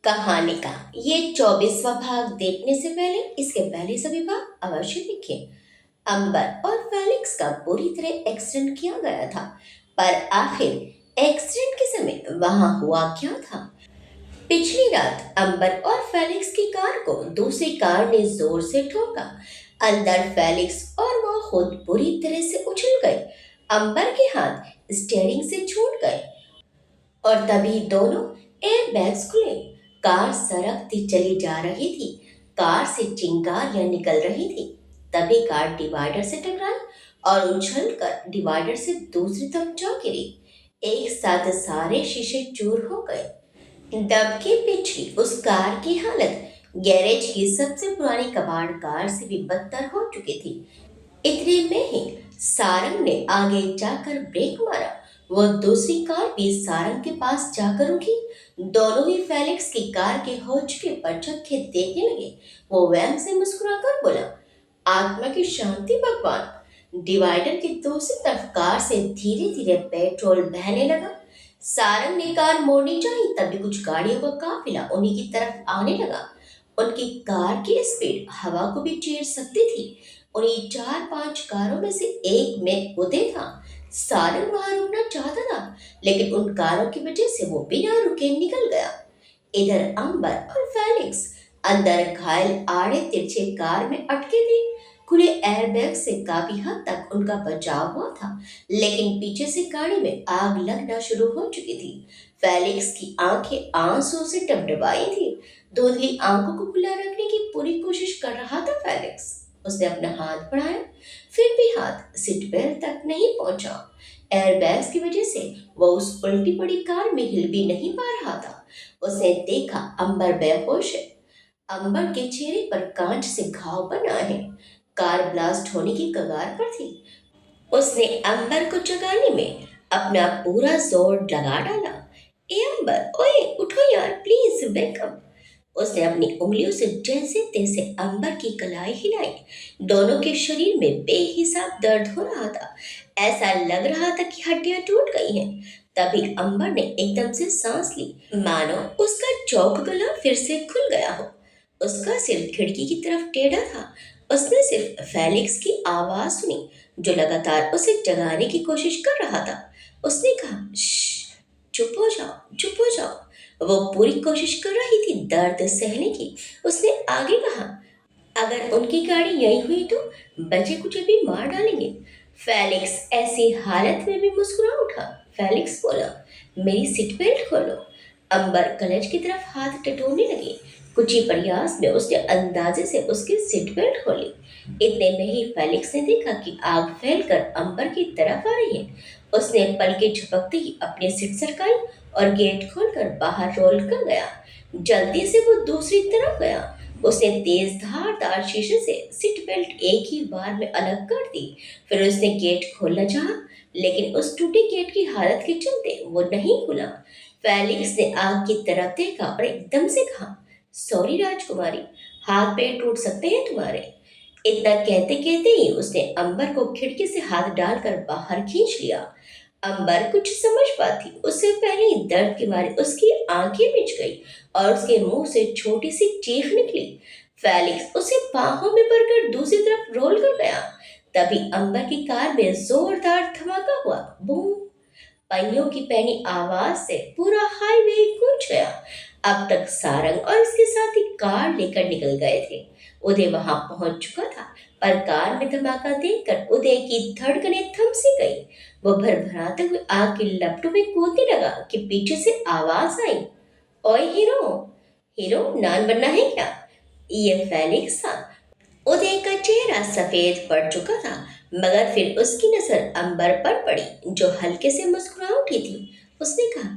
कहानी का ये 24वां भाग देखने से पहले इसके पहले सभी भाग अवश्य देखें। अंबर और फेलिक्स का पूरी तरह एक्सीडेंट किया गया था, पर आखिर एक्सीडेंट के समय वहां हुआ क्या था? पिछली रात अंबर और फेलिक्स की कार को दूसरी कार ने जोर से ठोका। अंदर फेलिक्स और वो खुद पूरी तरह से उछल गए। अंबर के हाथ स्टीयरिंग से छूट गए और तभी दोनों एयर बैग्स खुले। कार सरकती चली जा रही थी। कार से चिंगारियां निकल रही थी। तभी कार डिवाइडर से टकराई और उछलकर डिवाइडर से दूसरी तरफ जा गिरी। एक साथ सारे शीशे चूर हो गए। दबके पीछे उस कार की हालत गैरेज की सबसे पुरानी कबाड़ कार से भी बदतर हो चुकी थी। इतने में ही सारंग ने आगे जाकर ब्रेक मारा। वो दूसरी कार भी सारंग के पास जाकर रुकी। दोनों ही फेलिक्स की कार के हो चुके परचक्के देखने लगे। वो वैम से मुस्कुराकर बोला, आत्मा की शांति भगवान। डिवाइडर की दूसरी तरफ कार से धीरे धीरे पेट्रोल बहने लगा। सारंग ने कार मोड़नी चाहिए, तभी कुछ गाड़ियों का काफिला उन्हीं की तरफ आने लगा। उनकी कार की स्पीड हवा को भी चीर सकती थी। उन्हीं चार पांच कारों में से एक में उदय था। सारंग वहां रुकना चाहता था, लेकिन उन कारों की वजह से वो बिना रुके निकल गया। इधर अंबर और फेलिक्स अंदर घायल आड़े तिरछे कार में अटके थे। खुले एयरबैग से काफी हद तक उनका बचाव हुआ था, लेकिन पीछे से गाड़ी में आग लगना शुरू हो चुकी थी। फेलिक्स की आंखें आंसू से डबडबाई थी। धुंधली आंखों को खुला रखने की पूरी कोशिश कर रहा था फेलिक्स। उसने अपना हाथ बढ़ाया, फिर भी हाथ सीट बेल्ट तक नहीं पहुंचा। एयरबैग्स की वजह से वो उस उल्टी पड़ी कार में हिल भी नहीं पा रहा था। उसने देखा अंबर बेहोश है। अंबर के चेहरे पर कांच से घाव बना है। कार ब्लास्ट होने की कगार पर थी। उसने अंबर को जगाने में अपना पूरा जोर लगा डाला। ए अंबर, ओए उठो यार, प्लीज वेक अप। उसने अपनी उंगलियों से जैसे तैसे अंबर की कलाई हिलाई। दोनों के शरीर में बेहिसाब दर्द हो रहा था। ऐसा लग रहा था कि हड्डियां टूट गई हैं। तभी अंबर ने एकदम से सांस ली, मानो उसका चौक गला फिर से खुल गया हो। उसका सिर खिड़की की तरफ टेढ़ा था। उसने सिर्फ फेलिक्स की आवाज सुनी, जो लगातार उसे जगाने की कोशिश कर रहा था। उसने कहा, "श्श, चुप हो जाओ, चुप हो जाओ।" वो पूरी कोशिश कर रही थी दर्द सहने की। उसने आगे कहा, अगर उनकी गाड़ी यहीं हुई तो बचे कुछ भी मार डालेंगे। फेलिक्स ऐसी हालत में भी मुस्कुरा उठा। फेलिक्स बोला, मेरी सीट बेल्ट खोलो। अंबर कलेज की तरफ हाथ टटोलने लगी। कुछ ही प्रयास में उसने अंदाजे से उसकी सीट बेल्ट खोली। इतने में ही फेलिक्स ने देखा कि आग फैलकर अंबर की तरफ आ रही है। उसने पलके झपकते ही अपनी सीट सरकाई और गेट खोलकर बाहर रोल कर गया। जल्दी से वो दूसरी तरफ गया। उसने तेज धारदार शीशे से सीट बेल्ट एक ही बार में अलग कर दी। फिर उसने गेट खोलना चाहा, लेकिन उस टूटे गेट की हालत के चलते वो नहीं खुला। फेलिक्स ने आग की तरफ देखा और एकदम से कहा, सॉरी राजकुमारी, हाथ पैर टूट सकते हैं तुम्हारे। इतना कहते कहते ही उसने अंबर को खिड़की से हाथ डालकर बाहर खींच लिया। अंबर कुछ समझ पाती उससे पहले ही दर्द के मारे उसकी आंखें मिच गई और उसके मुंह से छोटी सी चीख निकली। फेलिक्स उसे बाहों में भरकर दूसरी तरफ रोल कर गया। तभी अंबर की कार में जोरदार धमाका हुआ। बूम! पहियों की पैनी आवाज से पूरा हाईवे गूंज गया। अब तक सारंग और उसके साथी कार लेकर निकल गए थे। उदय वहां पहुंच चुका था, पर कार में धमाका देखकर उदय की धड़कनें थम सी गई। वो भरभराते हुए आग की लपटों में कूदने लगा कि पीछे से आवाज आई, ओए हीरो, हीरो नान बनना है क्या? ये फेलिक्स था। उदय का चेहरा सफेद पड़ चुका था, मगर फिर उसकी नजर अंबर पर पड़ी, जो हल्के से मुस्कुरा उठी थी। उसने कहा,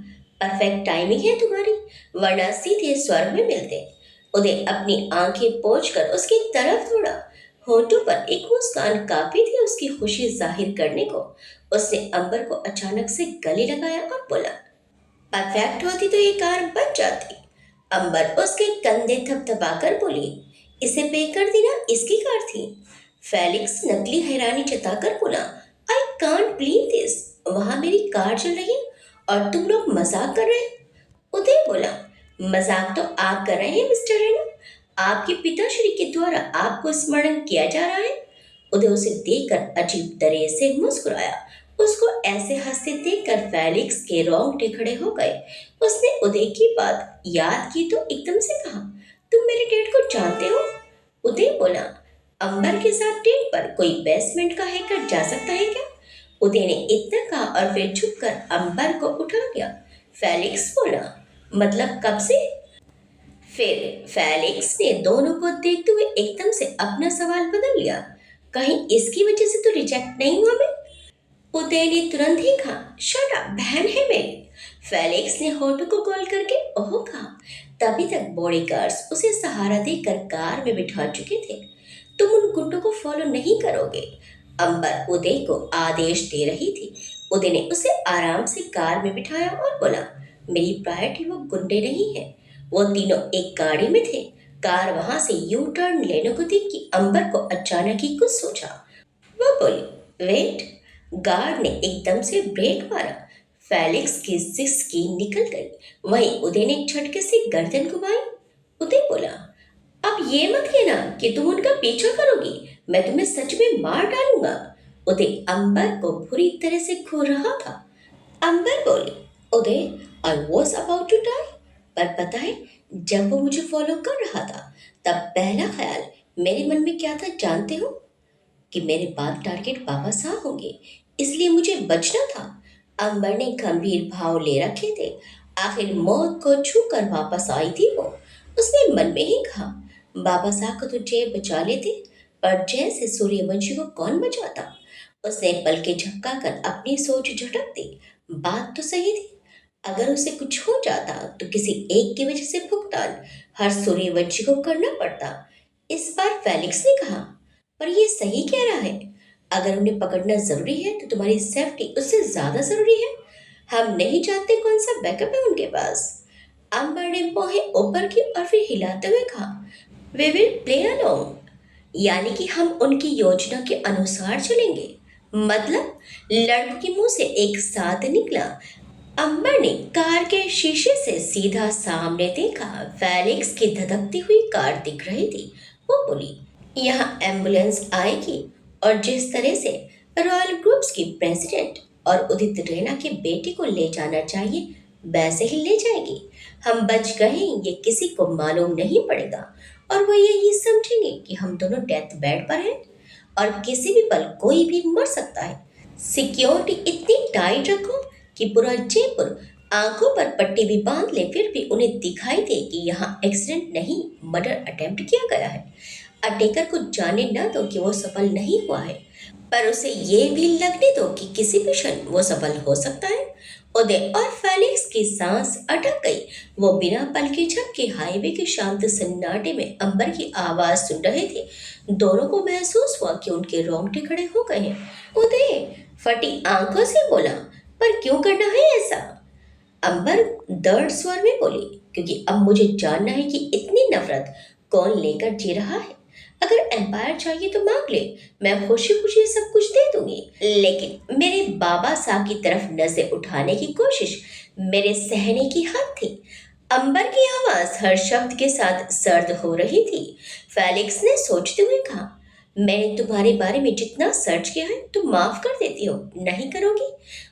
परफेक्ट टाइमिंग है तुम्हारी, वरना सीधे स्वर्ग में मिलते। उदय अपनी आंखें पोंछकर उसकी तरफ दौड़ा। होठों पर एक मुस्कान काफी थी उसकी खुशी जाहिर करने को। उसने अंबर को अचानक से गले लगाया और बोला, परफेक्ट होती तो ये कार बच जाती। अंबर उसके कंधे थपथपाकर बोली, इसे पे कर दी ना, इसकी कार थी। फेलिक्स नकली हैरानी जताकर बोला, आई कांट बिलीव दिस, वहां मेरी कार चल रही है और तुम लोग मजाक कर रहे हो। उदय बोला, मजाक तो आप कर रहे हैं मिस्टर रेना। आपके पिताश्री के द्वारा आपको स्मरण किया जा रहा है। उदय उसे देखकर अजीब तरह से मुस्कुराया। उसको ऐसे हंसते देखकर फेलिक्स के रोंगटे खड़े हो गए। उसने उदय की बात याद की तो एकदम से कहा, तुम मेरे डेट को जानते हो? उदय बोला, अंबर के साथ डेट पर कोई बेसमेंट का हैकर जा सकता है क्या? उदय ने इतना कहा और फिर झुककर अंबर को उठा लिया। फेलिक्स बोला, मतलब कब से? फिर फेलिक्स ने दोनों को देखते हुए एकदम से अपना सवाल बदल लिया। कहीं इसकी वजह से तो रिजेक्ट नहीं हुआ मैं? उदय ने तुरंत ही कहा, शट अप, बहन है मेरी। फेलिक्स ने होठों को गोल करके ओह कहा। तभी तक बॉडीगार्ड्स उसे सहारा देकर कार में बिठा चुके थे। तुम उन गुंडों को फॉलो नहीं करोगे, अंबर उदय को आदेश दे रही थी। उदय ने उसे आराम से कार में बिठाया और बोला, मेरी प्रायोरिटी वो गुंडे नहीं है। वो तीनों एक गाड़ी में थे। कार वहां से यू टर्न लेने को थी कि अंबर को अचानक ही कुछ सोचा। वो बोली, वेट। गार्ड ने एकदम से ब्रेक मारा। फेलिक्स की सिसकी निकल गई। वहीं उदय ने एक झटके से गर्दन घुमाई। उदय बोला, अब ये मत कहना कि तुम उनका पीछा करोगी। मैं तुम्हें सच में मार डालूंगा। उदय अंबर को बुरी तरह से घूर रहा था। अंबर बोली, Uday, I was about to die. पर पता है, जब वो मुझे फॉलो कर रहा था तब पहला ख्याल मेरे मन में क्या था जानते हो? कि मेरे बाद टारगेट बाबा साहब होंगे, इसलिए मुझे बचना था। अंबर ने गंभीर भाव ले रखे थे। आखिर मौत को छूकर वापस आई थी वो। उसने मन में ही कहा, बाबा साहब को तो जय बचा लेते, पर जय से सूर्यवंशी को कौन बचाता? उसने पलके झपकाकर अपनी सोच झटक दी। बात तो सही थी। अगर उसे कुछ हो जाता तो किसी एक की वजह से भुगतान हर सूर्यवंशी को करना पड़ता। इस बार फेलिक्स ने कहा, पर ये सही कह रहा है। अगर उन्हें पकड़ना जरूरी है तो तुम्हारी सेफ्टी उससे ज्यादा जरूरी है। हम नहीं जानते कौन सा बैकअप है उनके पास। अंबर ने बाहें ऊपर की और फिर हिलाते हुए कहा, वे विल प्ले अलोंग। यानी कि हम उनकी योजना के अनुसार चलेंगे। मतलब? लड़कों के मुंह से एक साथ निकला। अंबर ने कार के शीशे से सीधा सामने देखा। फेलिक्स की धधकती हुई कार दिख रही थी। वो बोली, यहाँ एम्बुलेंस आएगी और जिस तरह से रॉयल ग्रुप्स की प्रेसिडेंट और उदित रैना के बेटे को ले जाना चाहिए वैसे ही ले जाएगी। हम बच गए, ये किसी को मालूम नहीं पड़ेगा और वो यही समझेंगे कि हम दोनों डेथ बेड पर हैं और किसी भी पल कोई भी मर सकता है। सिक्योरिटी इतनी टाइट रखो कि पूरा जयपुर आंखों पर पट्टी भी बांध ले, फिर भी उन्हें दिखाई दे कि यहाँ एक्सीडेंट नहीं मर्डर अटेम्प्ट किया गया है। अटेकर को जाने न दो कि वो सफल नहीं हुआ है, पर उसे ये भी लगने दो कि किसी भी क्षण वो सफल हो सकता है। उदय और फेलिक्स की सांस अटक गई। वो बिना पलके झपके हाईवे के शांत सन्नाटे में अंबर की आवाज सुन रहे थे। दोनों को महसूस हुआ कि उनके रोंगटे खड़े हो गए हैं। उदय फटी आंखों से बोला, पर क्यों करना है ऐसा? अंबर दर्द स्वर में बोली, क्योंकि अब मुझे जानना है कि इतनी नफरत कौन लेकर जी रहा है। अगर एम्पायर चाहिए तो मांग ले, मैं खुशी खुशी सब कुछ दे दूंगी। लेकिन मेरे बाबा साहब की तरफ नजर उठाने की कोशिश मेरे सहने की हद थी। अंबर की आवाज हर शब्द के साथ सर्द हो रही थी। फेलिक्स ने सोचते हुए कहा, मैंने तुम्हारे बारे में जितना सर्च किया है तुम माफ कर देती हो, नहीं करोगी?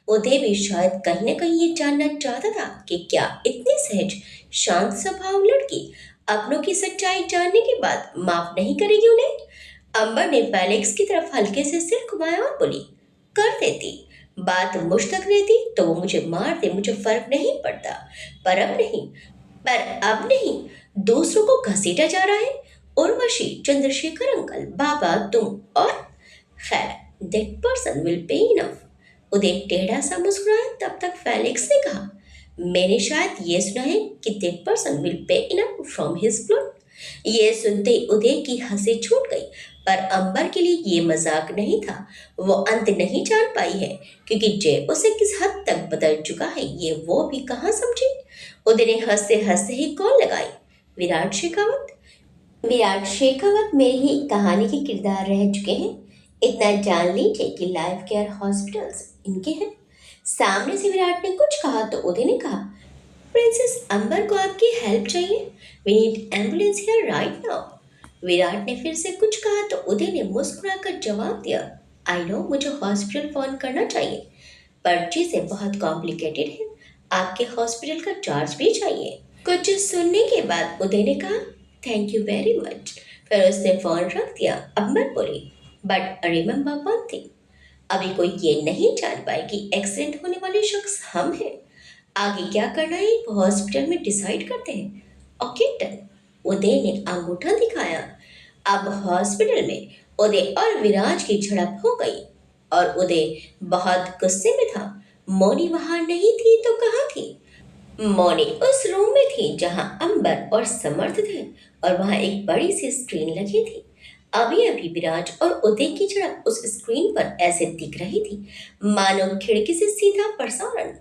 उदय भी शायद कहीं न कहीं ये जानना चाहता था कि क्या इतनी सहज शांत स्वभाव लड़की अपनों की सच्चाई जानने के बाद माफ नहीं करेगी उन्हें। अंबर ने फेलिक्स की तरफ हल्के से सिर घुमाया और बोली, कर देती। बात मुझ तक रहती तो वो मुझे मार दे, मुझे फर्क नहीं पड़ता। पर अब नहीं, दूसरों को घसीटा जा रहा है। उर्वशी, चंद्रशेखर अंकल, बाबा, तुम और खैर, that person will pay enough. Uday टेढ़ा सा मुस्कुराया। तब तक फेलिक्स ने कहा, मैंने शायद ये सुना है कि that person will pay enough from his blood. ये सुनते ही उदय की हंसी छूट गई। पर अंबर के लिए ये मजाक नहीं था। वो अंत नहीं जान पाई है, क्योंकि जय उसे किस हद तक बदल चुका है ये वो भी कहाँ समझी। उदय ने हंसते हंसते ही कॉल लगाई, विराट शेखावत। विराट शेखावत मेरी ही कहानी के किरदार रह चुके हैं। इतना जान लीजिए कि लाइफ केयर हॉस्पिटल्स इनके हैं। सामने से विराट ने कुछ कहा तो उदय ने कहा, प्रिंसेस अंबर को आपकी हेल्प चाहिए। We need ambulance here right now. Virat ने फिर से कुछ कहा तो उदय ने मुस्कुराकर जवाब दिया, आई नो मुझे हॉस्पिटल फोन करना चाहिए, पर चीजें बहुत कॉम्प्लिकेटेड है। आपके हॉस्पिटल का चार्ज भी चाहिए। कुछ सुनने के बाद उदय ने कहा, थैंक यू वेरी मच। फिर उसने फोन रख दिया। अंबर बोली, बट रिमेंबर वन थिंग, अभी कोई ये नहीं जान पाए कि एक्सीडेंट होने वाले शख्स हम हैं। आगे क्या करना है वो हॉस्पिटल में डिसाइड करते हैं। Okay done. उदय ने अंगूठा दिखाया। अब हॉस्पिटल में उदय और विराज की झड़प हो गई और उदय बहुत गुस्से में था। मोनी वहां नहीं थी तो कहाँ थी? मोनी उस रूम में थी जहां अंबर और समर्थ थे और वहां एक बड़ी सी स्क्रीन लगी थी। अभी अभी विराज और उदय की झड़प उस स्क्रीन पर ऐसे दिख रही थी मानो खिड़की से सीधा प्रसारण।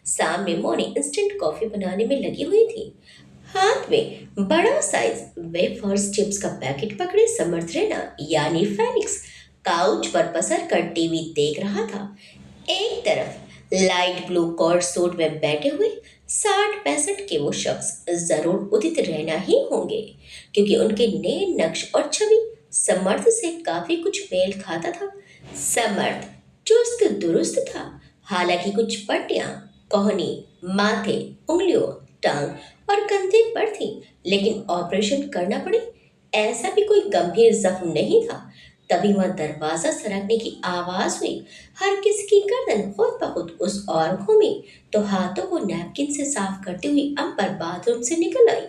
सामने मोनी इंस्टेंट कॉफी बनाने में लगी हुई थी। हाथ में बड़ा साइज वेफर्स चिप्स का पैकेट पकड़े समर्थ रैना यानी फेनिक्स काउच पर पसर कर टीवी देख रहा था। एक तरफ लाइट ब्लू कॉर्ड सूट में बैठे हुए 60-65 के वो शख्स जरूर उदित रहना ही होंगे, क्योंकि उनके नए नक्श और छवि समर्थ से काफी कुछ मेल खाता था। समर्थ चुस्त दुरुस्त था, हालांकि कुछ पट्टियां कोहनी, माथे, उंगलियों, टांग और कंधे पर थी, लेकिन ऑपरेशन करना पड़े ऐसा भी कोई गंभीर जख्म नहीं था। तभी वह दरवाजा सरकने की आवाज हुई। हर किसी की गर्दन खुद ब खुद उस ओर घूमी तो हाथों को नैपकिन से साफ करती हुई अंबर बाथरूम से निकल आई।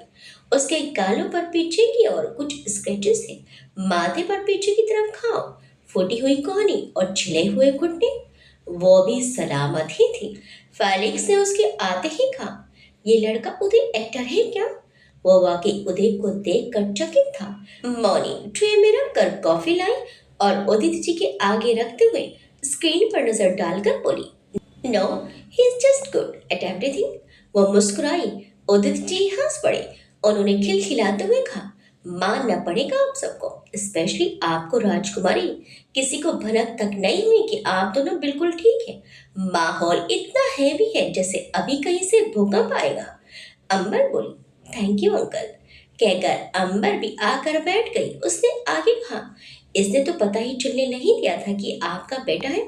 उसके गालों पर पीछे की ओर कुछ स्क्रैचेस थे, माथे पर पीछे की तरफ घाव, फूटी हुई कोहनी और छिले हुए घुटने। वो भी सलामत ही थी। फेलिक्स ने उसके आते ही कहा, ये लड़का उदय एक्टर है क्या? वो वाकई उदय को देख कर चकित था। मौनी ट्रे में रखकर कॉफी लाई और उदित जी के आगे रखते हुए स्क्रीन पर नजर डालकर बोली, no he is just good at everything. वो मुस्कुराई। उदित जी हंस पड़े। उन्होंने खिलखिलाते हुए कहा, मानना पड़ेगा आप सबको, स्पेशली आपको राजकुमारी। किसी को भनक तक नहीं हुई कि आप दोनों बिल्कुल ठीक हैं। माहौल इतना हैवी है जैसे अभी कहीं से भूकंप आएगा। अंबर बोली, थैंक यू अंकल। कहकर अंबर भी आकर बैठ गई। उसने आगे कहा, इसने तो पता ही चलने नहीं दिया था कि आपका बेटा है।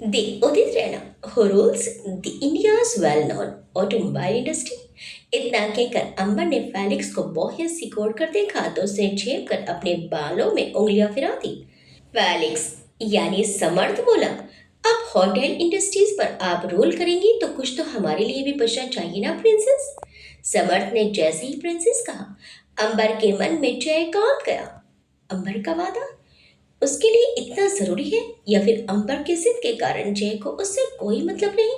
The Udit Raina who rules the India's well-known automobile industry। इतना कहकर अंबर ने फेलिक्स को बोहे सिकोड़ कर देखा तो उसने झेप कर अपने बालों में उंगलियां फिरा दी। फेलिक्स यानी समर्थ बोला, अब होटल इंडस्ट्रीज पर आप रूल करेंगी तो कुछ तो हमारे लिए भी बचना चाहिए ना प्रिंसेस। समर्थ ने जैसे ही प्रिंसेस कहा, अंबर के मन में जय कौंध गया। अंबर का वादा उसके लिए इतना जरूरी है या फिर अंबर की जिद के कारण जय को उससे कोई मतलब नहीं।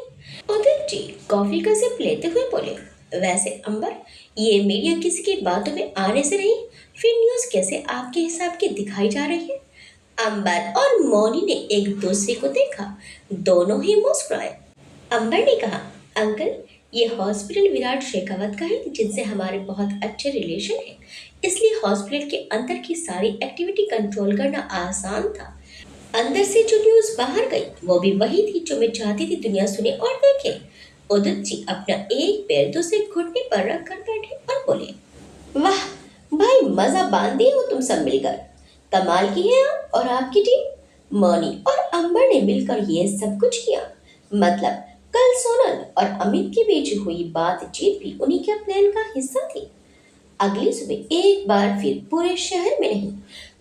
उदित जी कॉफी का सिप लेते हुए बोले, वैसे अंबर ये मीडिया किसी की बातों में आने से नहीं, फिर न्यूज कैसे आपके हिसाब की दिखाई जा रही है? अंबर और मौनी ने एक दूसरे को देखा। दोनों ही मुस्कुराए। अंबर ने कहा, अंकल ये हॉस्पिटल विराट शेखावत का है जिनसे हमारे बहुत अच्छे रिलेशन है, इसलिए हॉस्पिटल के अंदर की सारी एक्टिविटी कंट्रोल करना आसान था। अंदर से जो न्यूज बाहर गई वो भी वही थी जो मैं चाहती थी दुनिया सुने और देखे। उदित जी अपना एक पैर दूसरे घुटने पर रख कर बैठे और बोले, वाह भाई मजा बांध दिए हो तुम सब मिलकर, कमाल की है आप और आपकी टीम। मौनी और अंबर ने मिलकर ये सब कुछ किया। मतलब कल सोनल और अमित के बीच हुई बातचीत भी उन्हीं के प्लान का हिस्सा थी। अगली सुबह एक बार फिर पूरे शहर में नहीं,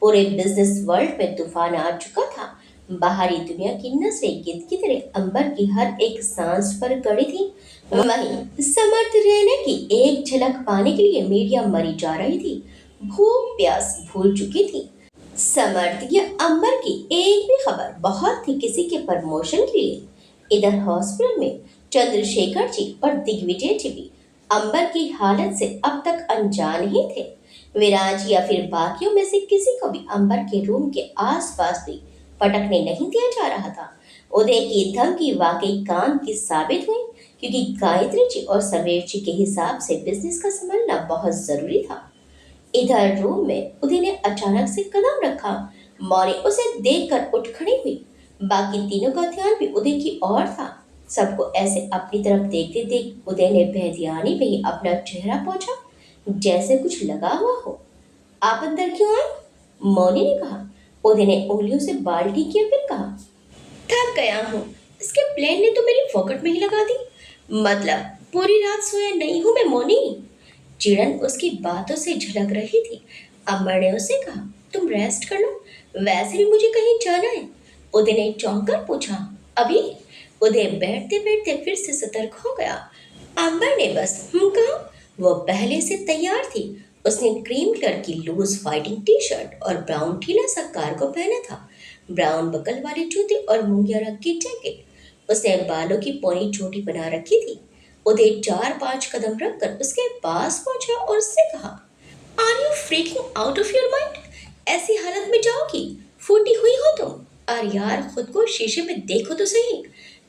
पूरे बिजनेस वर्ल्ड में तूफान आ चुका था। बाहरी दुनिया की नजरें गिद्ध की तरह अंबर की हर एक सांस पर गड़ी थी। वहीं समर्थ रहने की एक झलक पाने के लिए मीडिया मरी जा रही थी, भूख प्यास भूल चुकी थी। समर्थ या अंबर की एक भी खबर बहुत थी किसी के प्रमोशन के लिए। इधर हॉस्पिटल में चंद्रशेखर जी और दिग्विजय जी भी अंबर की हालत से अब तक अनजान ही थे। विराज या फिर बाकियों में से किसी को भी अंबर के रूम के आसपास भी पटकने नहीं दिया जा रहा था। उदय की धमकी वाकई काम की साबित हुई, क्योंकि गायत्री जी और सर्वेश जी के हिसाब से बिजनेस का संभालना बहुत जरूरी था। इधर रूम में उदय ने अचानक से कदम रखा। मौनी उसे देखकर उठ खड़ी हुई। बाकी तीनों का ध्यान भी उदय की ओर था। सबको ऐसे अपनी तरफ देखते देख उदय ने बेध्यानी में ही अपना चेहरा पोंछा, जैसे कुछ लगा हुआ हो। आप अंदर क्यों आए? मौनी ने कहा। उदय ने उंगलियों से बाल्टी किया, फिर कहा, थक गया हूँ। इसके प्लेन ने तो मेरी पॉकेट में ही लगा दी। मतलब पूरी रात सोया नहीं हूँ मैं मौनी। चिड़न उसकी बातों से झलक रही थी। अमर ने उसे कहा, तुम रेस्ट कर लो, वैसे भी मुझे कहीं जाना है। उदय ने चौंक कर पूछा, अभी? उदय बैठते बैठते फिर से सतर्क हो गया। अंबर ने बस कहा। वो पहले से तैयार थी। उसने क्रीम कलर की लूज फाइटिंग टी शर्ट और ब्राउन ढीला सा कार्गो पहना था, ब्राउन बकल वाले जूते और मूंगिया रंग की जैकेट। उसने बालों की पौनी चोटी बना रखी थी। उदय 4-5 कदम रखकर उसके पास पहुंचा और उससे कहा, are you freaking out of your mind? ऐसी हालत में जाओगी? फूटी हुई हो तुम। और यार खुद को शीशे में देखो तो सही।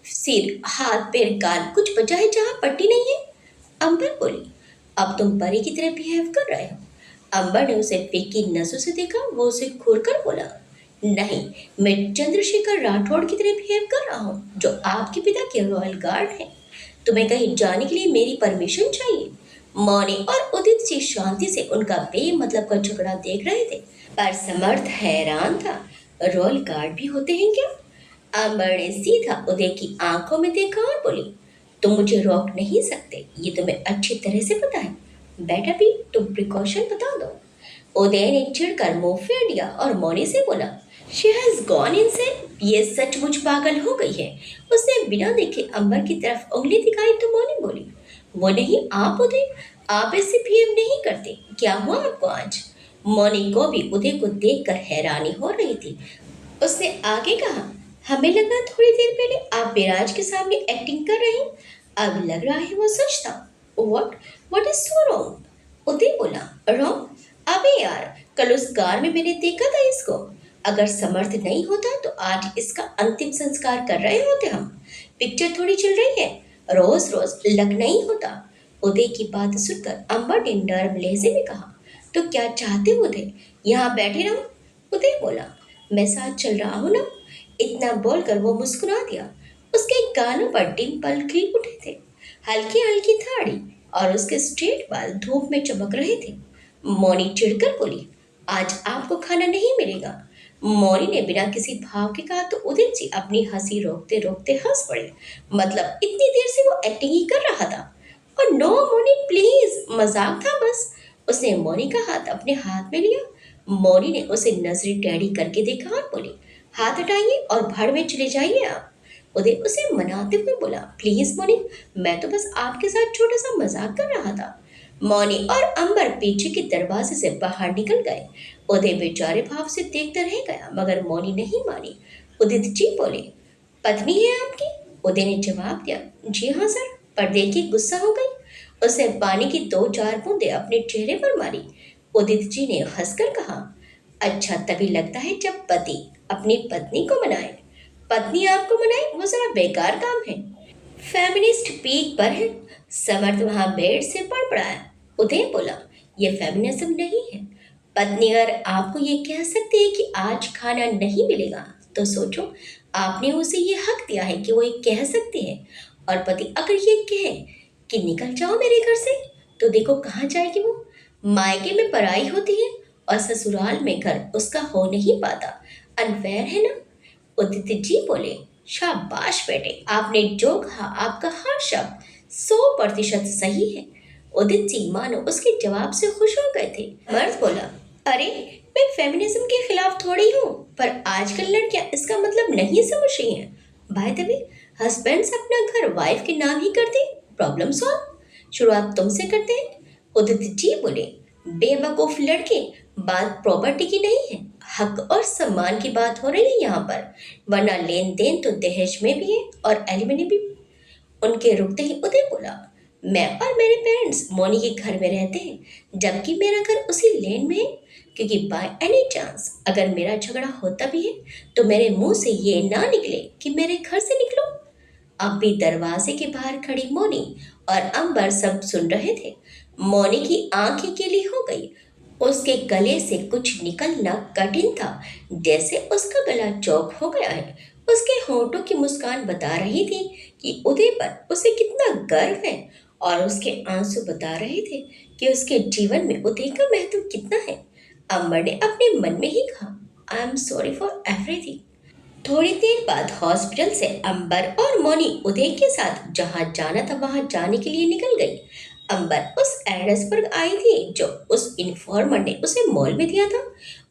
सिर, हाथ, पैर, गाल कुछ बचा है जहां पट्टी नहीं है? अंबर बोली, अब तुम परी की तरह बिहेव कर रहे हो। अंबर ने उसे फीकी नजरों से देखा। वो उसे घूर कर बोला, नहीं, मैं चंद्रशेखर राठौड़ की तरह बिहेव कर रहा हूँ, जो आपके पिता के रॉयल गार्ड हैं। तुम्हें कहीं जाने के लिए मेरी परमिशन चाहिए। मौनी और उदित जी शांति से उनका बेमतलब का झगड़ा देख रहे थे, पर समर्थ हैरान था। रॉयल गार्ड भी होते हैं क्या? अंबर ने सीधा उदय की आंखों में देखा और बोली, तुम मुझे रोक नहीं सकते, ये तुम्हें अच्छी तरह से पता है। बेटा भी तुम प्रिकॉशन बता दो। उदय ने चिढ़कर मुंह फेर दिया और मौनी से बोला, शी हैज गॉन इनसेन। ये सचमुच पागल हो गई है। उसने बिना देखे अंबर की तरफ उंगली दिखाई तो मौनी बोली, वो नहीं आप उदय, आप ऐसे बिहेव नहीं करते। क्या हुआ आपको आज? मौनी को भी उदय को देखकर हैरानी हो रही थी। उसने आगे कहा, हमें लगा थोड़ी देर पहले आप विराज के सामने एक्टिंग कर रहे हैं, अब लग रहा है वो सच था। What what is so wrong? Uday बोला, रॉन्ग? अबे यार, कल उस कार में मैंने देखा था इसको। अगर समर्थ नहीं होता तो आज इसका अंतिम संस्कार कर रहे होते हम। पिक्चर थोड़ी चल रही है, रोज रोज लग नहीं होता। उदय की बात सुनकर अंबर ने नर्म लहजे में कहा, तो क्या चाहते हो उदय, यहाँ बैठे रहो? उदय बोला, मैं साथ चल रहा हूँ ना। इतना बोलकर वो मुस्कुरा दिया। उसके गालों पर डिंपल खिल उठे थे। हल्की हल्की दाढ़ी और उसके स्ट्रेट बाल धूप में चमक रहे थे। मौनी चिढ़कर बोली, आज आपको खाना नहीं मिलेगा। मौनी ने बिना किसी भाव के कहा तो उदित जी अपनी हंसी रोकते रोकते हंस पड़े। मतलब इतनी देर से वो एक्टिंग ही कर रहा था। और नो मौनी प्लीज, मजाक था बस। उसने मौनी का हाथ अपने हाथ में लिया। मौनी ने उसे नजरी टेढ़ी करके देखा और बोली, हाथ हटाइए और भाड़ में चले जाइए आप। उदय उसे मनाते हुए बोला, प्लीज मौनी, मैं तो बस आपके साथ छोटा सा मजाक कर रहा था। मौनी और अंबर पीछे के दरवाजे से बाहर निकल गए। उदय बेचारे भाव से देखता रह गया, मगर मौनी नहीं मानी। उदित जी बोले, पत्नी है आपकी? उदय ने जवाब दिया, जी हाँ सर। पर देखिए गुस्सा हो गई। उसने पानी की 2-4 बूंदे अपने चेहरे पर मारी। उदित जी ने हंसकर कहा, अच्छा तभी लगता है जब पति अपनी पत्नी को मनाए। पत्नी आपको मनाए वो जरा बेकार काम है। फेमिनिस्ट पीक पर है। समर्थ वहां बेड से पड़ पड़ा है। उदय बोला, ये फेमिनिज्म नहीं है। पत्नी अगर आपको ये कह सकती है कि आज खाना नहीं मिलेगा, तो सोचो, आपने उसे ये हक दिया है कि वो ये कह सकती है। और पति अगर ये कहे कि निकल जाओ मेरे घर से, तो देखो कहाँ जाएगी वो। मायके में पराई होती है और ससुराल में घर उसका हो नहीं पाता। अनफेयर है ना? उदित जी बोले, शाबाश बेटे, आपने जो कहा आपका हर शब्द 100% सही है। उदित जी मानो उसके जवाब से खुश हो गए थे। मर्द बोला, अरे मैं फेमिनिज्म के खिलाफ थोड़ी हूँ, पर आजकल लड़कियां इसका मतलब नहीं समझ रही हैं। बाय द वे, हस्बैंड्स अपना घर वाइफ के नाम ही करते, प्रॉब्लम सॉल्व। शुरुआत तुमसे करते हैं। उदित जी बोले, बेवकूफ लड़के, बात प्रॉपर्टी की नहीं है, हक और सम्मान की बात हो रही है यहाँ पर। वरना लेन देन तो दहेज में भी है और एलिमनी भी। उनके रुकते ही उदय बोला, मैं और मेरे पेरेंट्स मौनी के घर में रहते हैं, जबकि मेरा घर उसी लेन में है। क्योंकि बाय एनी चांस अगर मेरा झगड़ा होता भी है, तो मेरे मुंह से ये ना निकले कि मेरे घर से निकलो। अब भी दरवाजे के बाहर खड़ी मौनी और अंबर सब सुन रहे थे। मौनी की आंखें गीली हो गई। उसके गले से कुछ निकलना कठिन था, जैसे उसका गला चौक हो गया है। उसके होठों की मुस्कान बता रही थी कि उदय पर उसे कितना गर्व है, और उसके आंसू बता रहे थे कि उसके जीवन में उदय का महत्व कितना है। अमर ने अपने मन में ही कहा, I am sorry for everything. थोड़ी देर बाद हॉस्पिटल से अंबर और मौनी उदय के साथ जहां जाना था वहां जाने के लिए निकल गई। अंबर उस एड्रेस पर आई थी जो उस इन्फॉर्मर ने उसे मॉल में दिया था,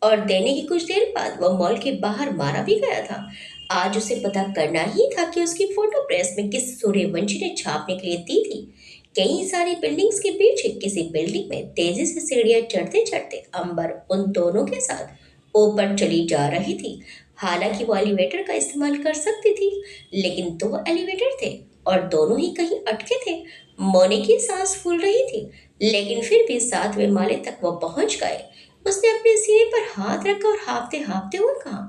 और देने की कुछ देर बाद वह मॉल के बाहर मारा भी गया था। आज उसे पता करना ही था कि उसकी फोटो प्रेस में किस सूर्यवंशी ने छापने के लिए दी थी। कई सारी बिल्डिंग्स के पीछे किसी बिल्डिंग में तेजी से सीढ़ियां चढ़ते चढ़ते अंबर उन दोनों के साथ ऊपर चली जा रही थी। हालांकि वो एलिवेटर का इस्तेमाल कर सकती थी, लेकिन दो एलिवेटर थे और दोनों ही कहीं अटके थे। मोने की सांस फूल रही थी, लेकिन फिर भी 7वें माले तक वो पहुंच गए। उसने अपने सीने पर हाथ रखा और हाँफते हाँफते हुए कहा,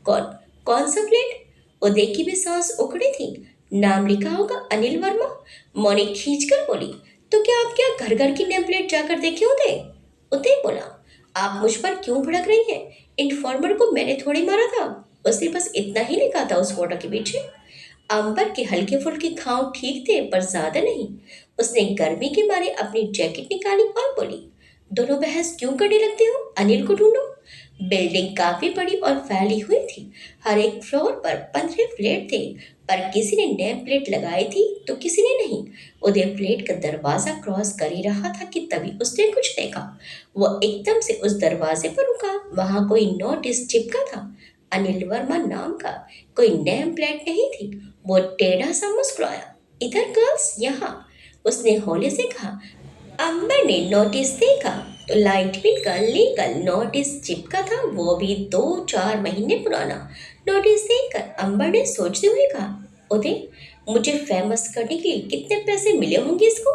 कौन कौन सा प्लेट? उदय की भी सांस उखड़ी थी। नाम लिखा होगा अनिल वर्मा। मोने खींच कर बोली, तो क्या घर घर की नेम प्लेट जाकर देखे उदय? उदय बोला, आप मुझ पर क्यों भड़क रही हैं? इन्फॉर्मर को मैंने थोड़ी मारा था, उसने बस इतना ही लिखा था उस फोटो के पीछे। अंबर के हल्के फुल्के घाव ठीक थे पर ज्यादा नहीं। उसने गर्मी के मारे अपनी जैकेट निकाली और बोली, दोनों बहस क्यों करने लगते हो? अनिल को ढूंढो। बिल्डिंग काफी बड़ी और फैली हुई थी। हर एक फ्लोर पर 15 फ्लैट थे, पर किसी ने नेम प्लेट लगाई थी तो किसी ने नहीं। उदय फ्लैट का दरवाजा क्रॉस कर ही रहा था कि तभी उसने कुछ देखा। वो एकदम से उस दरवाजे पर रुका। वहां कोई नोटिस चिपका था, अनिल वर्मा नाम का। कोई नेम प्लेट नहीं थी। वो टेढ़ा सा मुस्कुराया, इधर गर्ल्स यहाँ, उसने होले से कहा। अंबर ने नोटिस देखा तो लाइट बिल का लीगल नोटिस चिपका था, वो भी 2-4 महीने पुराना। नोटिस देखकर अंबर ने सोचते हुए कहा, उदय, मुझे फेमस करने के लिए कितने पैसे मिले होंगे इसको?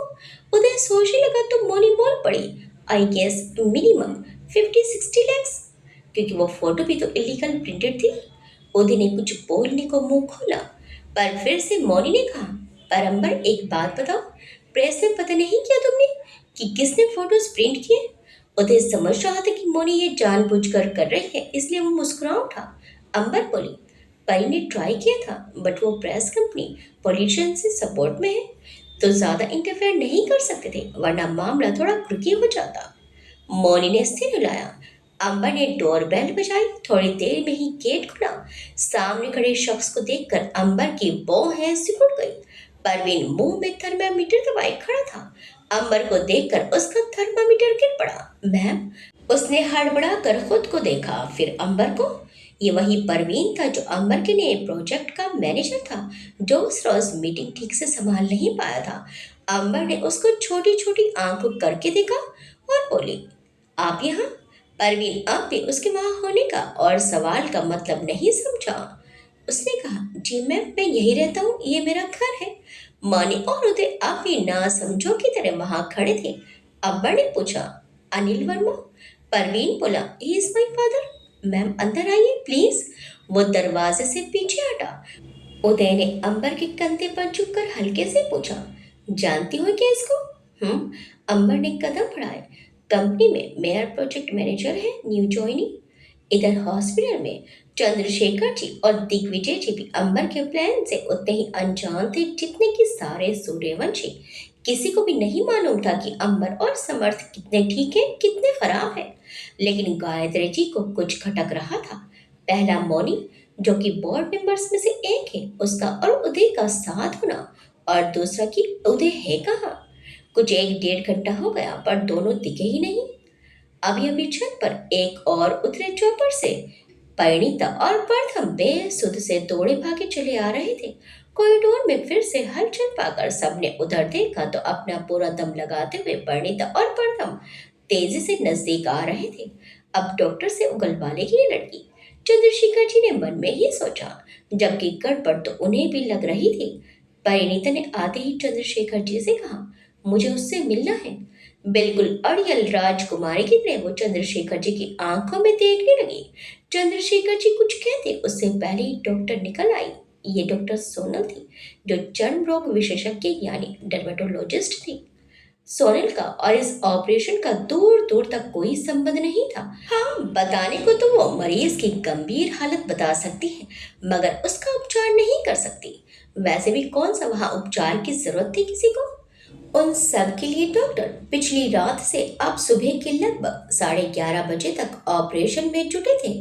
उदय सोचने लगा तो मोनी बोल पड़ी, आई गेस मिनिमम 50-60 लैक्स, क्योंकि वो फोटो भी तो इलीगल प्रिंटेड थी। उदय ने कुछ बोलने को मुंह खोला, पर फिर से मौनी ने कहा, पर अंबर एक बात बताओ, प्रेस में पता नहीं किया तुमने कि किसने फोटोज प्रिंट किए? उदय समझ रहा था कि मौनी ये जानबूझकर कर रही है, इसलिए वो मुस्कुरा उठा। अंबर बोली, परी ने ट्राई किया था, बट वो प्रेस कंपनी पॉलिटिशियन से सपोर्ट में है, तो ज्यादा इंटरफेयर नहीं कर सकते थे, वरना मामला थोड़ा क्रिकी हो जाता। मौनी ने सिर हिलाया। अंबर ने डोरबेल बजाई। थोड़ी देर में ही गेट खुला। सामने खड़े शख्स को देखकर अंबर की भौहें सिकुड़ गई। परवीन मुंह में थर्मामीटर दबाए खड़ा था। अंबर को देखकर उसका थर्मामीटर गिर पड़ा। मैम, उसने हड़बड़ा कर खुद को देखा, फिर अंबर को। ये वही परवीन था जो अंबर के नए प्रोजेक्ट का मैनेजर था, जो उस रोज मीटिंग ठीक से संभाल नहीं पाया था। अंबर ने उसको छोटी छोटी आंखों करके देखा और बोली, आप यहाँ? परवीन अब भी उसके वहां होने का और सवाल का मतलब नहीं समझा। उसने कहा, जी मैम, मैं यही रहता हूँ, ये मेरा घर है। मानी और उदय अब भी ना समझो की तरह वहां खड़े थे। अब्बा ने पूछा, अनिल वर्मा? परवीन बोला, he is my father. Ma'am अंदर आइए प्लीज। वो दरवाजे से पीछे हटा। उदय ने अंबर के कंधे पर झुककर हल्के से पूछा, जानती हो क्या इसको? अंबर ने कदम बढ़ाए। कंपनी में मेयर प्रोजेक्ट मैनेजर है, न्यू ज्वाइनिंग। इधर हॉस्पिटल में चंद्रशेखर जी और दिग्विजय जी भी अंबर के प्लान से उतने ही अनजान थे जितने कि सारे सूर्यवंशी। किसी को भी नहीं मालूम था कि अंबर और समर्थ कितने ठीक है कितने खराब है, लेकिन गायत्री जी को कुछ खटक रहा था। पहला मौनी, जो कि बोर्ड मेंबर्स में से एक है, उसका और उदय का साथ होना, और दूसरा कि उदय है कहाँ। कुछ 1-1.5 घंटा हो गया पर दोनों दिखे ही नहीं। अभी छत पर एक और उतरे चौपर से। परिणीता और प्रथम बेसुध से दौड़े भागे चले आ रहे थे। कॉरिडोर में फिर से हलचल पाकर सबने उधर देखा तो अपना पूरा दम लगाते हुए परिणीता और प्रथम तेजी से नजदीक आ रहे थे। अब डॉक्टर से उगलवा लेगी ये लड़की, चंद्रशेखर जी ने मन में ही सोचा, जबकि गड़बड़ तो उन्हें भी लग रही थी। परिणीता ने आते ही चंद्रशेखर जी से कहा, मुझे उससे मिलना है। बिल्कुल अड़ियल राजकुमारी की तरह वो चंद्रशेखर जी की आंखों में देखने लगी। चंद्रशेखर जी कुछ कहते उससे पहले ही डॉक्टर निकल आई। ये डॉक्टर सोनल थी, जो चर्म रोग विशेषज्ञ यानी डर्मेटोलॉजिस्ट थी। सोनल का और इस ऑपरेशन का दूर दूर तक कोई संबंध नहीं था। हाँ, बताने को तो वो मरीज की गंभीर हालत बता सकती है, मगर उसका उपचार नहीं कर सकती। वैसे भी कौन सा वहां उपचार की जरूरत थी किसी को। उन सब के लिए डॉक्टर पिछली रात से अब सुबह के लगभग 11:30 बजे तक ऑपरेशन में जुटे थे।